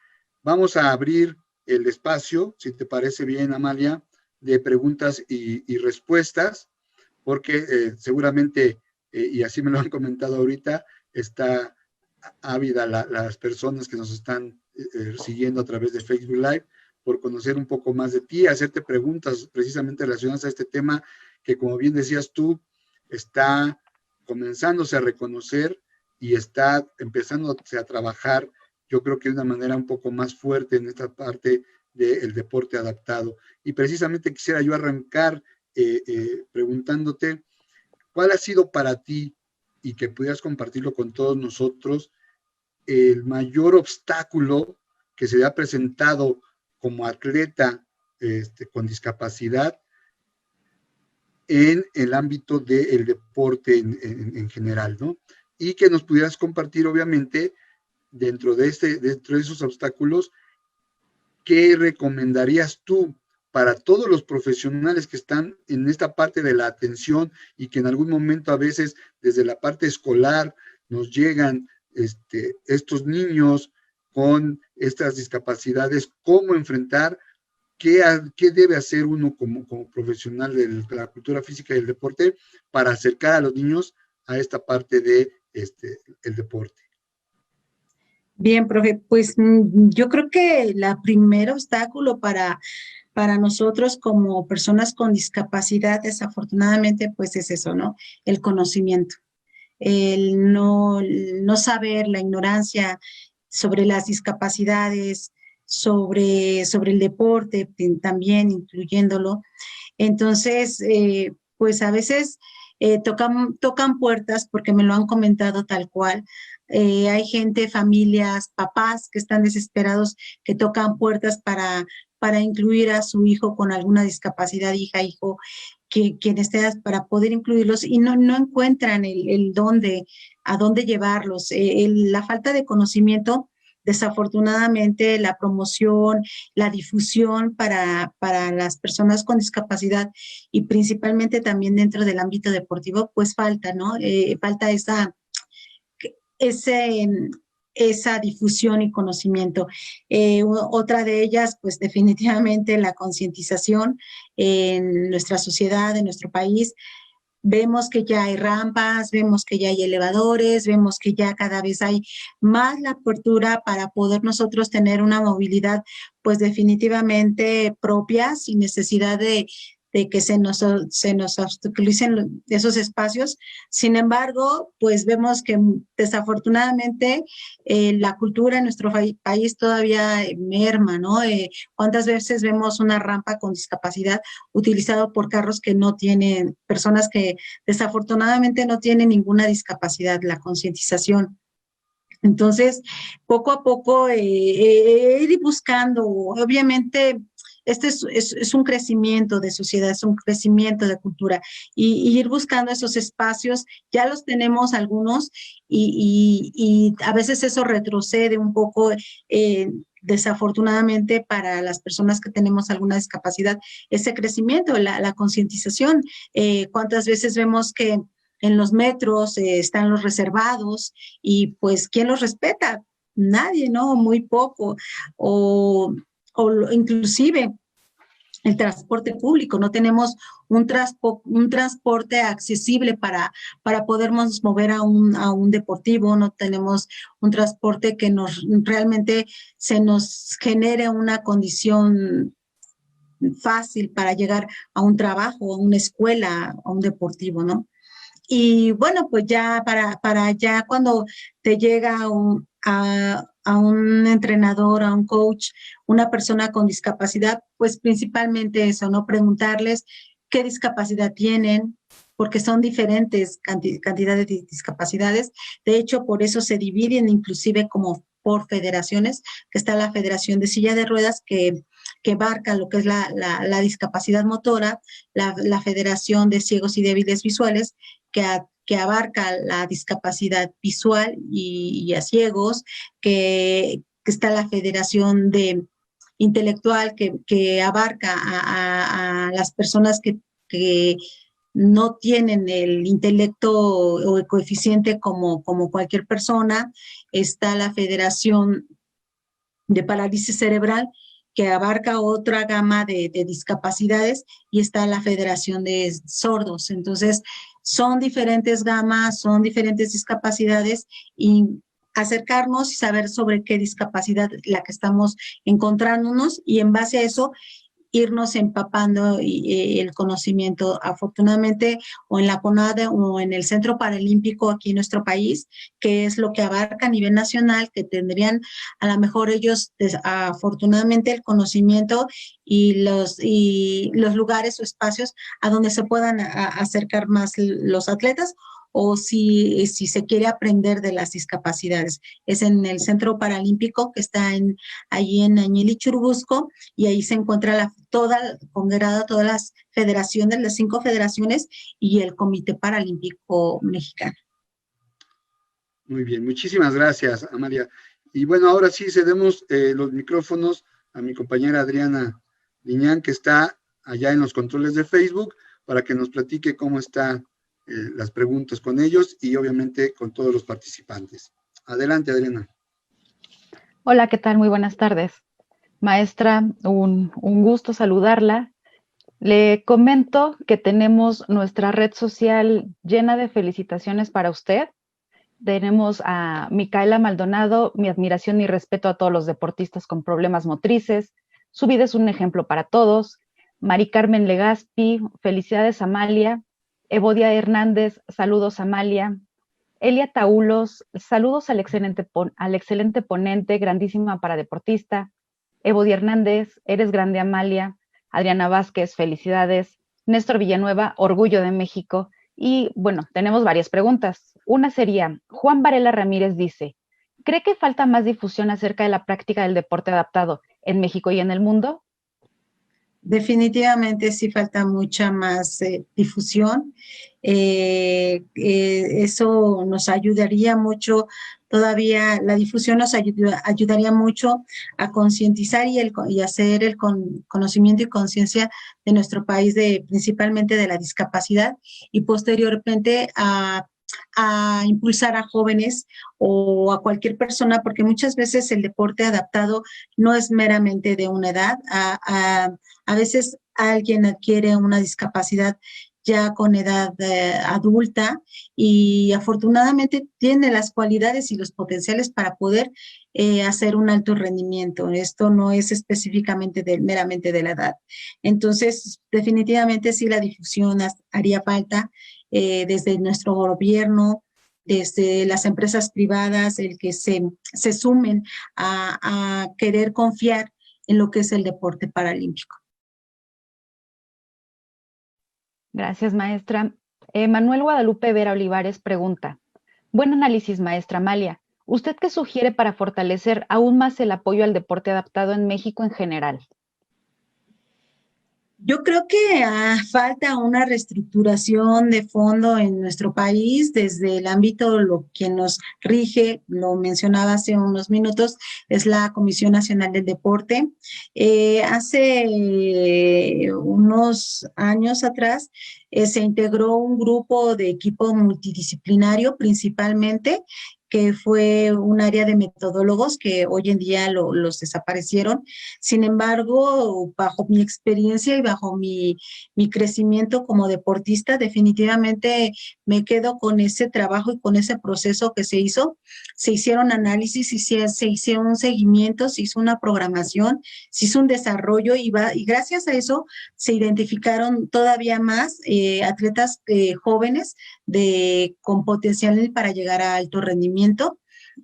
vamos a abrir el espacio, si te parece bien, Amalia, de preguntas y respuestas, porque seguramente, y así me lo han comentado ahorita, está ávida las personas que nos están siguiendo a través de Facebook Live por conocer un poco más de ti, hacerte preguntas precisamente relacionadas a este tema que, como bien decías tú, está comenzándose a reconocer y está empezándose a trabajar, yo creo que de una manera un poco más fuerte en esta parte del deporte adaptado. Y precisamente quisiera yo arrancar preguntándote, ¿cuál ha sido para ti, y que pudieras compartirlo con todos nosotros, el mayor obstáculo que se le ha presentado como atleta con discapacidad en el ámbito del deporte en general, ¿no? Y que nos pudieras compartir, obviamente, dentro de esos obstáculos, ¿qué recomendarías tú para todos los profesionales que están en esta parte de la atención y que en algún momento a veces desde la parte escolar nos llegan estos niños con estas discapacidades? ¿Cómo enfrentar? ¿Qué debe hacer uno como profesional de la cultura física y el deporte para acercar a los niños a esta parte de el deporte? Bien, profe, pues yo creo que el primer obstáculo para nosotros como personas con discapacidad, desafortunadamente, pues es eso, ¿no? El conocimiento, el no saber, la ignorancia sobre las discapacidades, sobre el deporte también, incluyéndolo. Entonces, pues a veces tocan puertas, porque me lo han comentado tal cual. Hay gente, familias, papás que están desesperados, que tocan puertas para incluir a su hijo con alguna discapacidad, hija, hijo, quien esté, para poder incluirlos, y no encuentran el dónde, a dónde llevarlos. La falta de conocimiento, desafortunadamente, la promoción, la difusión para las personas con discapacidad, y principalmente también dentro del ámbito deportivo, pues falta, ¿no? Falta esa difusión y conocimiento. Otra de ellas, pues definitivamente la concientización en nuestra sociedad, en nuestro país. Vemos que ya hay rampas, vemos que ya hay elevadores, vemos que ya cada vez hay más la apertura para poder nosotros tener una movilidad, pues definitivamente propia, sin necesidad de que se nos obstaculicen esos espacios. Sin embargo, pues vemos que desafortunadamente la cultura en nuestro país todavía merma, ¿no? ¿Cuántas veces vemos una rampa con discapacidad utilizado por carros que no tienen, personas que desafortunadamente no tienen ninguna discapacidad? La concientización. Entonces, poco a poco ir buscando, obviamente. Este es un crecimiento de sociedad, es un crecimiento de cultura, y ir buscando esos espacios. Ya los tenemos algunos, y a veces eso retrocede un poco, desafortunadamente, para las personas que tenemos alguna discapacidad, ese crecimiento, la concientización. ¿Cuántas veces vemos que en los metros están los reservados, y pues ¿quién los respeta? Nadie, ¿no? Muy poco. O inclusive el transporte público, no tenemos un transporte accesible para podernos mover a un deportivo, no tenemos un transporte que realmente se nos genere una condición fácil para llegar a un trabajo, a una escuela, a un deportivo, ¿no? Y bueno, pues ya para ya cuando te llega a un entrenador, a un coach, una persona con discapacidad, pues principalmente eso, ¿no? Preguntarles qué discapacidad tienen, porque son diferentes cantidades de discapacidades. De hecho, por eso se dividen inclusive como por federaciones, que está la Federación de Silla de Ruedas, que abarca lo que es la discapacidad motora, la Federación de Ciegos y Débiles Visuales, que abarca la discapacidad visual y a ciegos, que está la Federación de Intelectual, que abarca a las personas que no tienen el intelecto o el coeficiente como cualquier persona. Está la Federación de Parálisis Cerebral, que abarca otra gama de discapacidades, y está la Federación de Sordos. Entonces, son diferentes gamas, son diferentes discapacidades, y acercarnos y saber sobre qué discapacidad la que estamos encontrándonos, y en base a eso irnos empapando el conocimiento. Afortunadamente, o en la CONADE o en el Centro Paralímpico aquí en nuestro país, que es lo que abarca a nivel nacional, que tendrían a lo mejor ellos, afortunadamente, el conocimiento y los lugares o espacios a donde se puedan acercar más los atletas, o si se quiere aprender de las discapacidades. Es en el Centro Paralímpico, que está allí en Añil y Churubusco, y ahí se encuentra congregada todas las federaciones, las 5 federaciones y el Comité Paralímpico Mexicano. Muy bien, muchísimas gracias, Amalia. Y bueno, ahora sí cedemos los micrófonos a mi compañera Adriana Liñán, que está allá en los controles de Facebook, para que nos platique cómo están las preguntas con ellos y obviamente con todos los participantes. Adelante, Adriana. Hola, ¿qué tal? Muy buenas tardes. Maestra, un gusto saludarla. Le comento que tenemos nuestra red social llena de felicitaciones para usted. Tenemos a Micaela Maldonado, mi admiración y respeto a todos los deportistas con problemas motrices. Su vida es un ejemplo para todos. Mari Carmen Legaspi, felicidades Amalia. Evodia Hernández, saludos Amalia. Elia Taulos, saludos al excelente ponente, grandísima para deportista. Evodia Hernández, eres grande Amalia. Adriana Vázquez, felicidades. Néstor Villanueva, orgullo de México. Y bueno, tenemos varias preguntas. Una sería, Juan Varela Ramírez dice, ¿cree que falta más difusión acerca de la práctica del deporte adaptado en México y en el mundo? Definitivamente sí falta mucha más difusión. Eso nos ayudaría mucho, todavía la difusión nos ayudaría mucho a concientizar y hacer el conocimiento y conciencia de nuestro país, principalmente de la discapacidad, y posteriormente a impulsar a jóvenes o a cualquier persona, porque muchas veces el deporte adaptado no es meramente de una edad. A veces alguien adquiere una discapacidad ya con edad adulta, y afortunadamente tiene las cualidades y los potenciales para poder hacer un alto rendimiento. Esto no es específicamente meramente de la edad. Entonces, definitivamente sí, la difusión haría falta desde nuestro gobierno, desde las empresas privadas, el que se sumen a querer confiar en lo que es el deporte paralímpico. Gracias, maestra. Manuel Guadalupe Vera Olivares pregunta, buen análisis, maestra Amalia. ¿Usted qué sugiere para fortalecer aún más el apoyo al deporte adaptado en México en general? Yo creo que falta una reestructuración de fondo en nuestro país desde el ámbito, que nos rige, lo mencionaba hace unos minutos, es la Comisión Nacional del Deporte. Hace unos años atrás se integró un grupo de equipo multidisciplinario principalmente, que fue un área de metodólogos que hoy en día los desaparecieron. Sin embargo, bajo mi experiencia y bajo mi crecimiento como deportista, definitivamente me quedo con ese trabajo y con ese proceso que se hizo. Se hicieron análisis, se hicieron un seguimiento, se hizo una programación, se hizo un desarrollo, y gracias a eso se identificaron todavía más atletas jóvenes con potencial para llegar a alto rendimiento.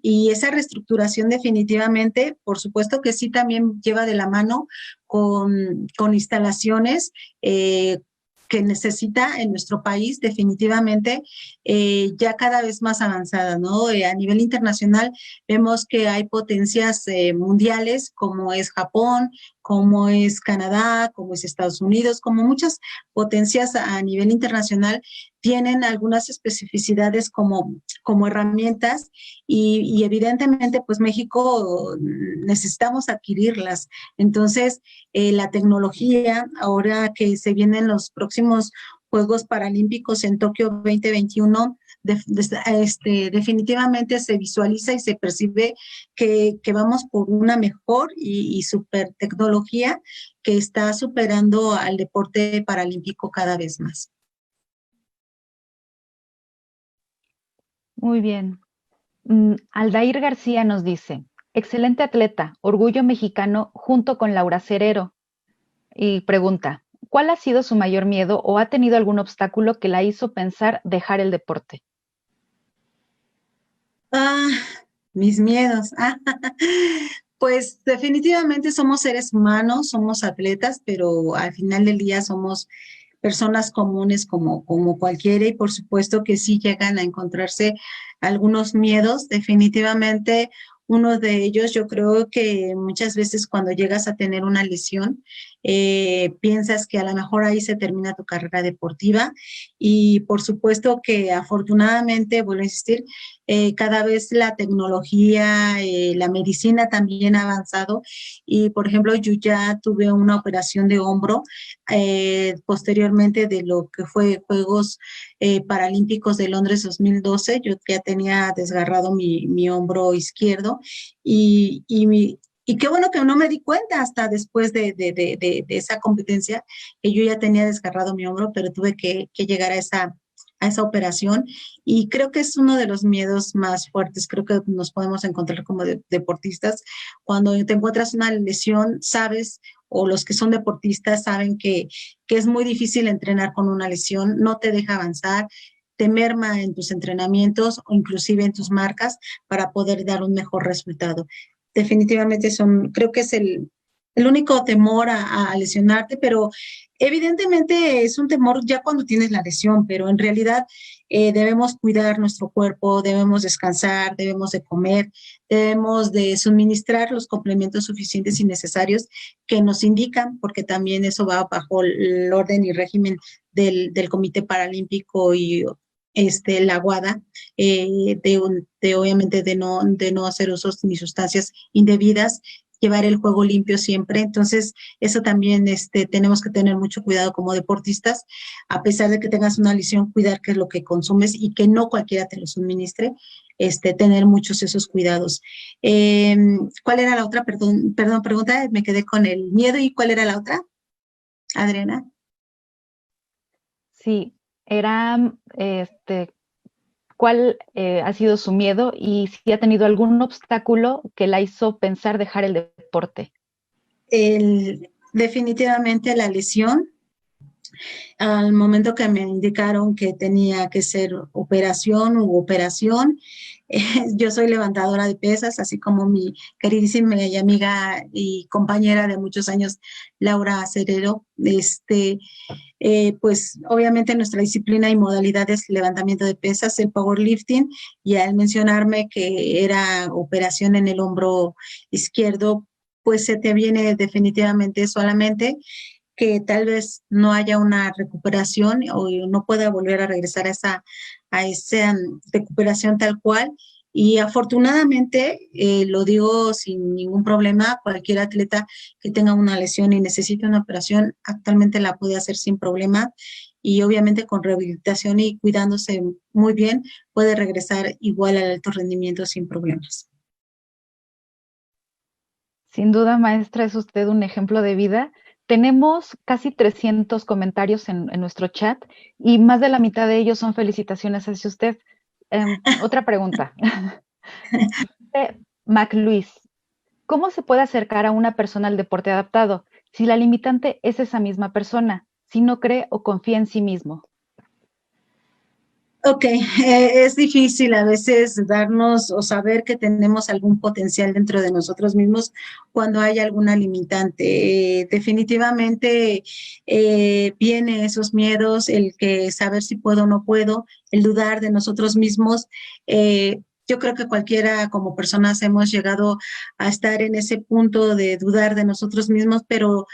Y esa reestructuración definitivamente, por supuesto que sí, también lleva de la mano con instalaciones que necesita en nuestro país definitivamente ya cada vez más avanzada, ¿no? A nivel internacional vemos que hay potencias mundiales como es Japón, como es Canadá, como es Estados Unidos, como muchas potencias a nivel internacional tienen algunas especificidades como herramientas y evidentemente pues México necesitamos adquirirlas. Entonces, la tecnología, ahora que se vienen los próximos Juegos Paralímpicos en Tokio 2021, definitivamente se visualiza y se percibe que vamos por una mejor y super tecnología que está superando al deporte paralímpico cada vez más. Muy bien. Aldair García nos dice, excelente atleta, orgullo mexicano junto con Laura Cerero. Y pregunta, ¿cuál ha sido su mayor miedo o ha tenido algún obstáculo que la hizo pensar dejar el deporte? Mis miedos. Pues definitivamente somos seres humanos, somos atletas, pero al final del día somos personas comunes como cualquiera y por supuesto que sí llegan a encontrarse algunos miedos. Definitivamente uno de ellos, yo creo que muchas veces cuando llegas a tener una lesión, piensas que a lo mejor ahí se termina tu carrera deportiva y por supuesto que afortunadamente, vuelvo a insistir, cada vez la tecnología, la medicina también ha avanzado y por ejemplo yo ya tuve una operación de hombro posteriormente de lo que fue Juegos Paralímpicos de Londres 2012, yo ya tenía desgarrado mi hombro izquierdo y qué bueno que no me di cuenta hasta después de esa competencia, que yo ya tenía desgarrado mi hombro, pero tuve que llegar a esa operación y creo que es uno de los miedos más fuertes, creo que nos podemos encontrar como deportistas, cuando te encuentras una lesión, sabes, o los que son deportistas saben que es muy difícil entrenar con una lesión, no te deja avanzar, te merma en tus entrenamientos o inclusive en tus marcas para poder dar un mejor resultado. Definitivamente creo que es el único temor a lesionarte, pero evidentemente es un temor ya cuando tienes la lesión, pero en realidad debemos cuidar nuestro cuerpo, debemos descansar, debemos de comer, debemos de suministrar los complementos suficientes y necesarios que nos indican, porque también eso va bajo el orden y régimen del Comité Paralímpico y la WADA, obviamente de no hacer usos ni sustancias indebidas, llevar el juego limpio siempre. Entonces, eso también tenemos que tener mucho cuidado como deportistas, a pesar de que tengas una lesión, cuidar qué es lo que consumes y que no cualquiera te lo suministre, tener muchos esos cuidados. ¿Cuál era la otra? Perdón, pregunta, me quedé con el miedo. ¿Y cuál era la otra, Adriana? Sí, era ¿cuál ha sido su miedo y si ha tenido algún obstáculo que la hizo pensar dejar el deporte? Definitivamente la lesión. Al momento que me indicaron que tenía que ser operación, yo soy levantadora de pesas, así como mi queridísima y amiga y compañera de muchos años, Laura Cerero. Pues obviamente nuestra disciplina y modalidad es levantamiento de pesas, el powerlifting, y al mencionarme que era operación en el hombro izquierdo, pues se te viene definitivamente solamente que tal vez no haya una recuperación o no pueda volver a regresar a esa recuperación tal cual. Y afortunadamente, lo digo sin ningún problema, cualquier atleta que tenga una lesión y necesite una operación, actualmente la puede hacer sin problema y obviamente con rehabilitación y cuidándose muy bien, puede regresar igual al alto rendimiento sin problemas. Sin duda, maestra, es usted un ejemplo de vida. Tenemos casi 300 comentarios en nuestro chat y más de la mitad de ellos son felicitaciones hacia usted. Otra pregunta. Mac Luis, ¿cómo se puede acercar a una persona al deporte adaptado si la limitante es esa misma persona, si no cree o confía en sí mismo? Ok, es difícil a veces darnos o saber que tenemos algún potencial dentro de nosotros mismos cuando hay alguna limitante. Definitivamente viene esos miedos, el que saber si puedo o no puedo, el dudar de nosotros mismos. Yo creo que cualquiera como personas hemos llegado a estar en ese punto de dudar de nosotros mismos, pero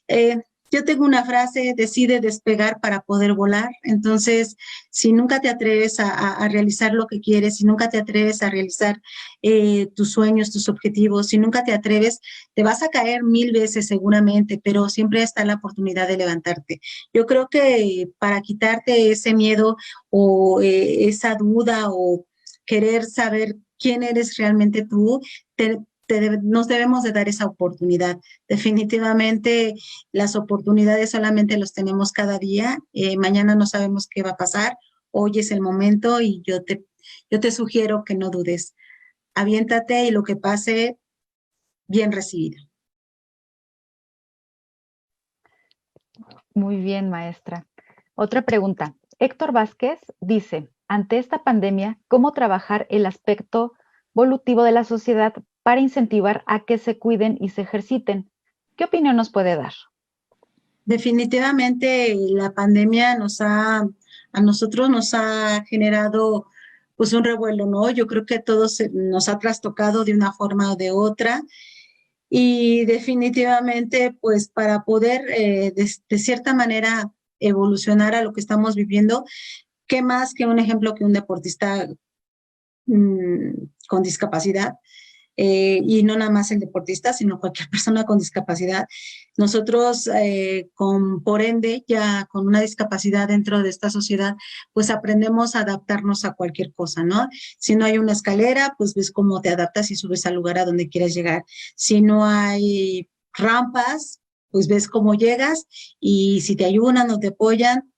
eh, yo tengo una frase, decide despegar para poder volar. Entonces, si nunca te atreves a realizar lo que quieres, si nunca te atreves a realizar tus sueños, tus objetivos, si nunca te atreves, te vas a caer 1000 veces seguramente, pero siempre está la oportunidad de levantarte. Yo creo que para quitarte ese miedo o esa duda o querer saber quién eres realmente tú, nos debemos de dar esa oportunidad. Definitivamente las oportunidades solamente los tenemos cada día. Mañana no sabemos qué va a pasar. Hoy es el momento y yo te sugiero que no dudes. Aviéntate y lo que pase, bien recibido. Muy bien, maestra. Otra pregunta. Héctor Vázquez dice, ante esta pandemia, ¿cómo trabajar el aspecto volutivo de la sociedad para incentivar a que se cuiden y se ejerciten? ¿Qué opinión nos puede dar? Definitivamente la pandemia a nosotros nos ha generado pues un revuelo, ¿no? Yo creo que a todos nos ha trastocado de una forma o de otra y definitivamente pues para poder de cierta manera evolucionar a lo que estamos viviendo, ¿qué más que un ejemplo que un deportista con discapacidad? Y no nada más el deportista, sino cualquier persona con discapacidad. Nosotros, por ende, ya con una discapacidad dentro de esta sociedad, pues aprendemos a adaptarnos a cualquier cosa, ¿no? Si no hay una escalera, pues ves cómo te adaptas y subes al lugar a donde quieres llegar. Si no hay rampas, pues ves cómo llegas y si te ayudan o te apoyan,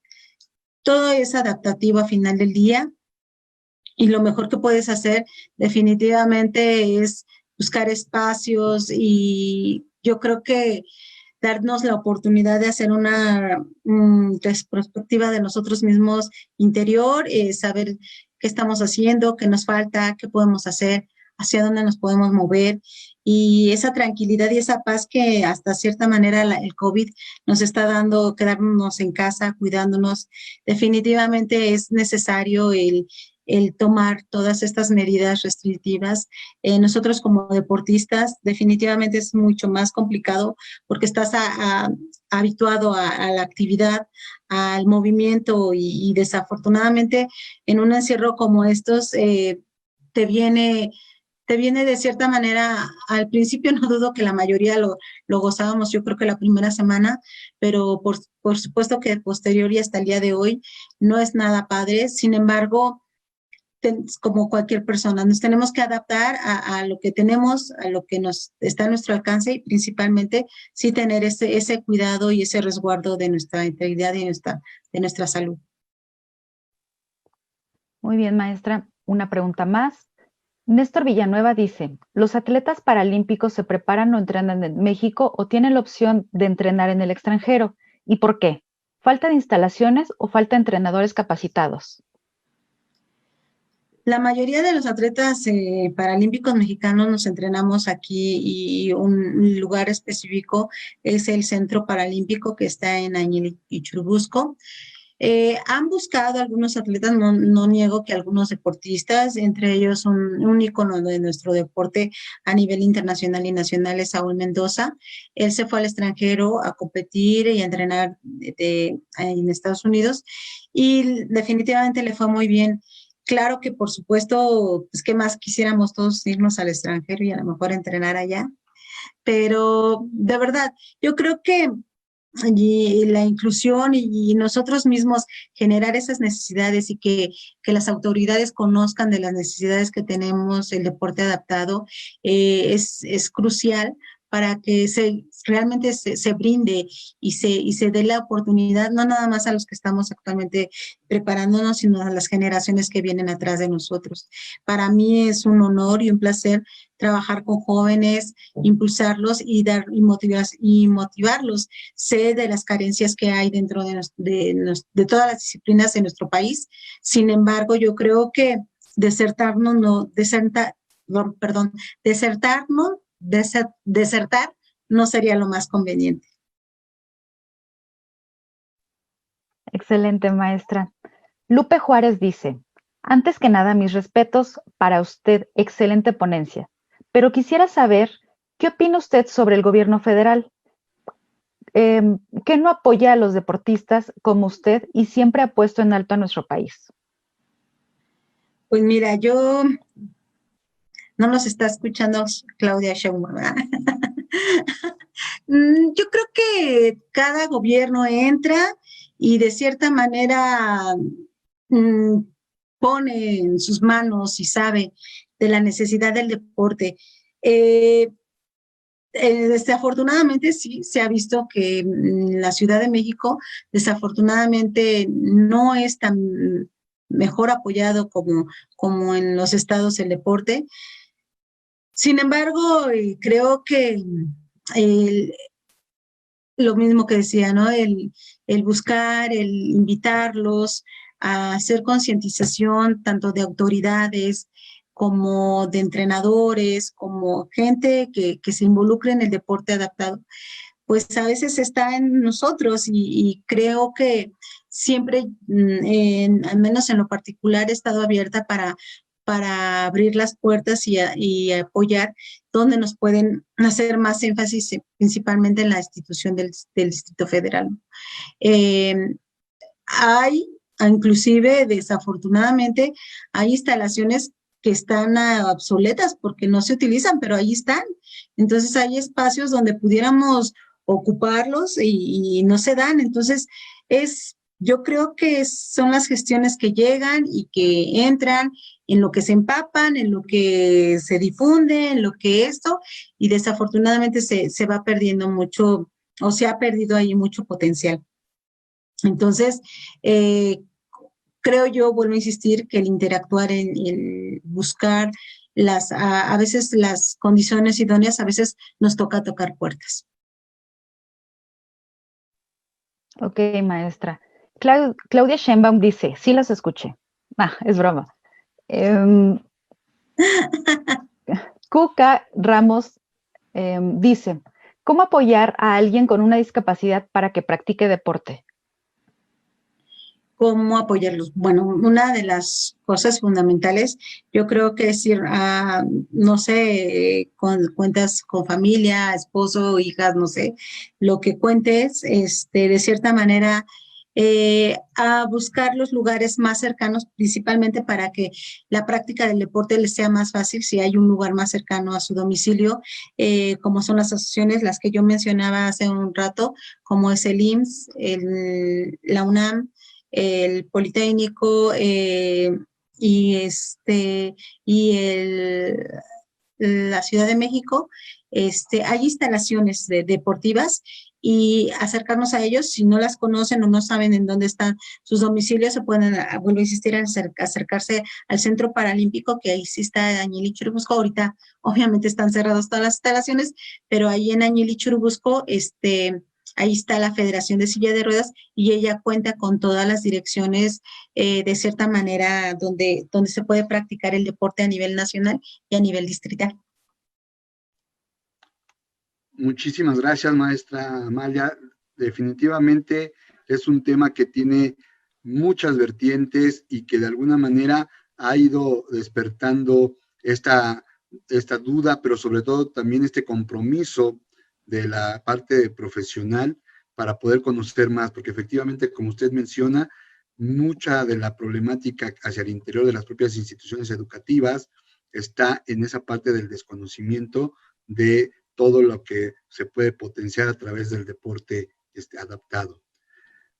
todo es adaptativo a final del día y lo mejor que puedes hacer definitivamente es buscar espacios y yo creo que darnos la oportunidad de hacer una retrospectiva de nosotros mismos interior, saber qué estamos haciendo, qué nos falta, qué podemos hacer, hacia dónde nos podemos mover y esa tranquilidad y esa paz que hasta cierta manera el COVID nos está dando, quedarnos en casa, cuidándonos, definitivamente es necesario el tomar todas estas medidas restrictivas. Nosotros como deportistas definitivamente es mucho más complicado porque estás habituado a la actividad, al movimiento y desafortunadamente en un encierro como estos te viene de cierta manera, al principio no dudo que la mayoría lo gozábamos, yo creo que la primera semana, pero por supuesto que posterior y hasta el día de hoy no es nada padre. Sin embargo, como cualquier persona, nos tenemos que adaptar a lo que tenemos, a lo que nos está a nuestro alcance y principalmente sí tener ese cuidado y ese resguardo de nuestra integridad y de nuestra salud. Muy bien, maestra. Una pregunta más. Néstor Villanueva dice, ¿los atletas paralímpicos se preparan o entrenan en México o tienen la opción de entrenar en el extranjero? ¿Y por qué? ¿Falta de instalaciones o falta de entrenadores capacitados? La mayoría de los atletas paralímpicos mexicanos nos entrenamos aquí y un lugar específico es el Centro Paralímpico que está en Añil y Churubusco. Han buscado algunos atletas, no niego que algunos deportistas, entre ellos un ícono de nuestro deporte a nivel internacional y nacional es Saúl Mendoza. Él se fue al extranjero a competir y a entrenar en Estados Unidos y definitivamente le fue muy bien. Claro que por supuesto, pues qué más quisiéramos todos irnos al extranjero y a lo mejor entrenar allá, pero de verdad, yo creo que y la inclusión y nosotros mismos generar esas necesidades y que las autoridades conozcan de las necesidades que tenemos, el deporte adaptado, es crucial para que realmente se brinde y se dé la oportunidad, no nada más a los que estamos actualmente preparándonos, sino a las generaciones que vienen atrás de nosotros. Para mí es un honor y un placer trabajar con jóvenes, impulsarlos y motivarlos. Sé de las carencias que hay dentro de todas las disciplinas de nuestro país. Sin embargo, yo creo que desertar no sería lo más conveniente. Excelente, maestra. Lupe Juárez dice, antes que nada, mis respetos para usted, excelente ponencia. Pero quisiera saber, ¿qué opina usted sobre el gobierno federal? ¿Qué no apoya a los deportistas como usted y siempre ha puesto en alto a nuestro país? Pues mira, no nos está escuchando Claudia Sheinbaum, ¿verdad? Yo creo que cada gobierno entra y de cierta manera pone en sus manos y sabe de la necesidad del deporte. Desafortunadamente sí, se ha visto que en la Ciudad de México, desafortunadamente no es tan mejor apoyado como en los estados el deporte. Sin embargo, creo que lo mismo que decía, ¿no? El buscar, el invitarlos a hacer concientización tanto de autoridades como de entrenadores, como gente que se involucre en el deporte adaptado, pues a veces está en nosotros y creo que siempre, al menos en lo particular, he estado abierta para abrir las puertas y apoyar donde nos pueden hacer más énfasis, principalmente en la institución del Distrito Federal. Inclusive, desafortunadamente, hay instalaciones que están obsoletas porque no se utilizan, pero ahí están. Entonces, hay espacios donde pudiéramos ocuparlos y no se dan. Entonces, yo creo que son las gestiones que llegan y que entran, en lo que se empapan, en lo que se difunde, en lo que y desafortunadamente se va perdiendo mucho, o se ha perdido ahí mucho potencial. Entonces, creo yo, vuelvo a insistir, que el interactuar, el buscar a veces las condiciones idóneas, a veces nos toca tocar puertas. Ok, maestra. Claudia Sheinbaum dice, sí las escuché. Es broma. Cuca Ramos dice, ¿cómo apoyar a alguien con una discapacidad para que practique deporte? ¿Cómo apoyarlos? Bueno, una de las cosas fundamentales, yo creo que es ir a, no sé, cuentas con familia, esposo, hijas, no sé, lo que cuentes, de cierta manera, a buscar los lugares más cercanos, principalmente para que la práctica del deporte les sea más fácil, si hay un lugar más cercano a su domicilio, como son las asociaciones, las que yo mencionaba hace un rato, como es el IMSS, la UNAM, el Politécnico y la Ciudad de México, hay instalaciones deportivas y acercarnos a ellos. Si no las conocen o no saben en dónde están sus domicilios, se pueden, vuelvo a insistir, acercarse al Centro Paralímpico, que ahí sí está en Añil y Churubusco. Ahorita obviamente están cerradas todas las instalaciones, pero ahí en Añil y Churubusco, ahí está la Federación de Silla de Ruedas y ella cuenta con todas las direcciones, de cierta manera, donde se puede practicar el deporte a nivel nacional y a nivel distrital. Muchísimas gracias, maestra Amalia. Definitivamente es un tema que tiene muchas vertientes y que de alguna manera ha ido despertando esta duda, pero sobre todo también este compromiso de la parte profesional para poder conocer más, porque efectivamente, como usted menciona, mucha de la problemática hacia el interior de las propias instituciones educativas está en esa parte del desconocimiento de todo lo que se puede potenciar a través del deporte adaptado.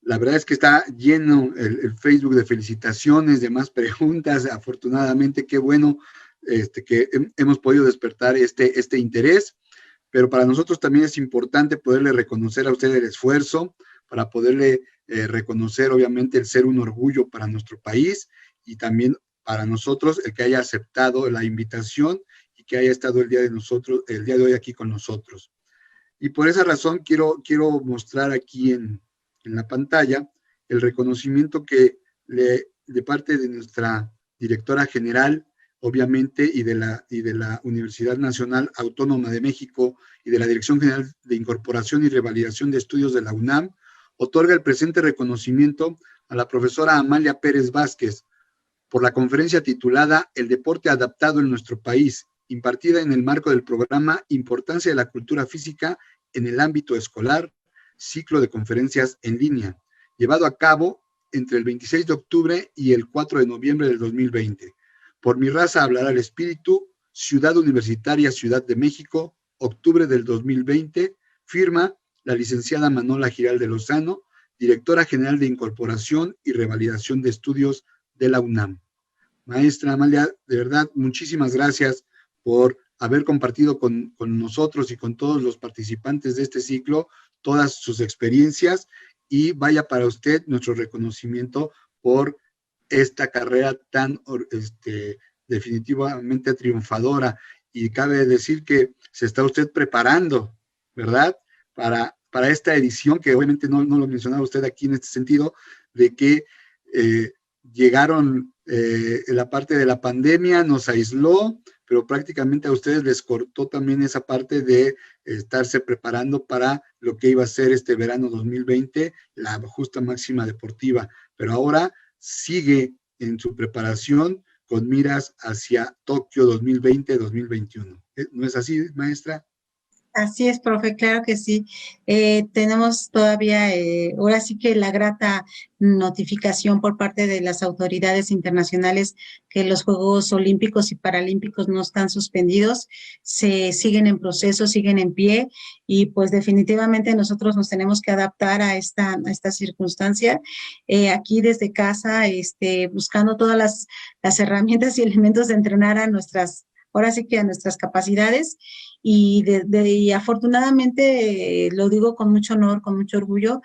La verdad es que está lleno el Facebook de felicitaciones, de más preguntas. Afortunadamente, qué bueno que hemos podido despertar este interés. pero para nosotros también es importante poderle reconocer a usted el esfuerzo, para poderle reconocer obviamente el ser un orgullo para nuestro país y también para nosotros el que haya aceptado la invitación y que haya estado el día de hoy aquí con nosotros. Y por esa razón quiero mostrar aquí en la pantalla el reconocimiento que de parte de nuestra directora general, obviamente, y de la Universidad Nacional Autónoma de México y de la Dirección General de Incorporación y Revalidación de Estudios de la UNAM, otorga el presente reconocimiento a la profesora Amalia Pérez Vázquez por la conferencia titulada El deporte adaptado en nuestro país, impartida en el marco del programa Importancia de la Cultura Física en el ámbito escolar, ciclo de conferencias en línea, llevado a cabo entre el 26 de octubre y el 4 de noviembre del 2020. Por mi raza hablará el espíritu, Ciudad Universitaria, Ciudad de México, octubre del 2020, firma la licenciada Manola Giralde Lozano, directora general de Incorporación y Revalidación de Estudios de la UNAM. Maestra Amalia, de verdad, muchísimas gracias por haber compartido con nosotros y con todos los participantes de este ciclo todas sus experiencias, y vaya para usted nuestro reconocimiento por esta carrera tan definitivamente triunfadora. Y cabe decir que se está usted preparando, ¿verdad?, para esta edición, que obviamente no lo mencionaba usted aquí en este sentido, de que llegaron la parte de la pandemia, nos aisló, pero prácticamente a ustedes les cortó también esa parte de estarse preparando para lo que iba a ser este verano 2020, la justa máxima deportiva, pero ahora sigue en su preparación con miras hacia Tokio 2020-2021. ¿No es así, maestra? Así es, profe, claro que sí. Tenemos todavía, ahora sí que la grata notificación por parte de las autoridades internacionales que los Juegos Olímpicos y Paralímpicos no están suspendidos, se siguen en proceso, siguen en pie, y pues definitivamente nosotros nos tenemos que adaptar a esta circunstancia. Aquí desde casa, buscando todas las herramientas y elementos de entrenar a ahora sí que a nuestras capacidades, y afortunadamente, lo digo con mucho honor, con mucho orgullo,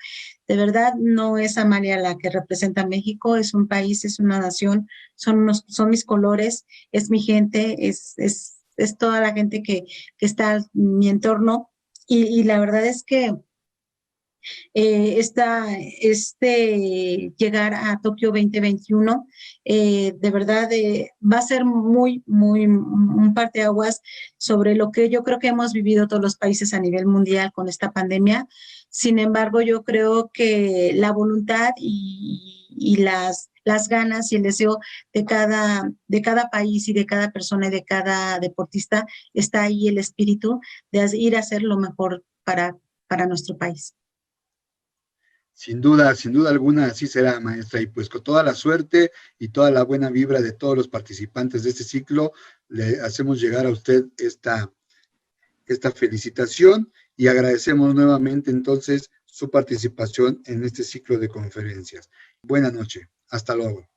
de verdad no es Amalia la que representa a México, es un país, es una nación, son mis colores, es mi gente, es toda la gente que está en mi entorno, y la verdad es que llegar a Tokio 2021, de verdad va a ser muy, muy un parteaguas sobre lo que yo creo que hemos vivido todos los países a nivel mundial con esta pandemia. Sin embargo, yo creo que la voluntad y las ganas y el deseo de cada país y de cada persona y de cada deportista, está ahí el espíritu de ir a hacer lo mejor para nuestro país. Sin duda alguna, así será, maestra, y pues con toda la suerte y toda la buena vibra de todos los participantes de este ciclo, le hacemos llegar a usted esta felicitación y agradecemos nuevamente entonces su participación en este ciclo de conferencias. Buenas noches, hasta luego.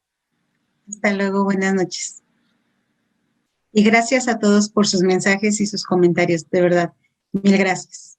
Hasta luego, buenas noches. Y gracias a todos por sus mensajes y sus comentarios, de verdad, mil gracias.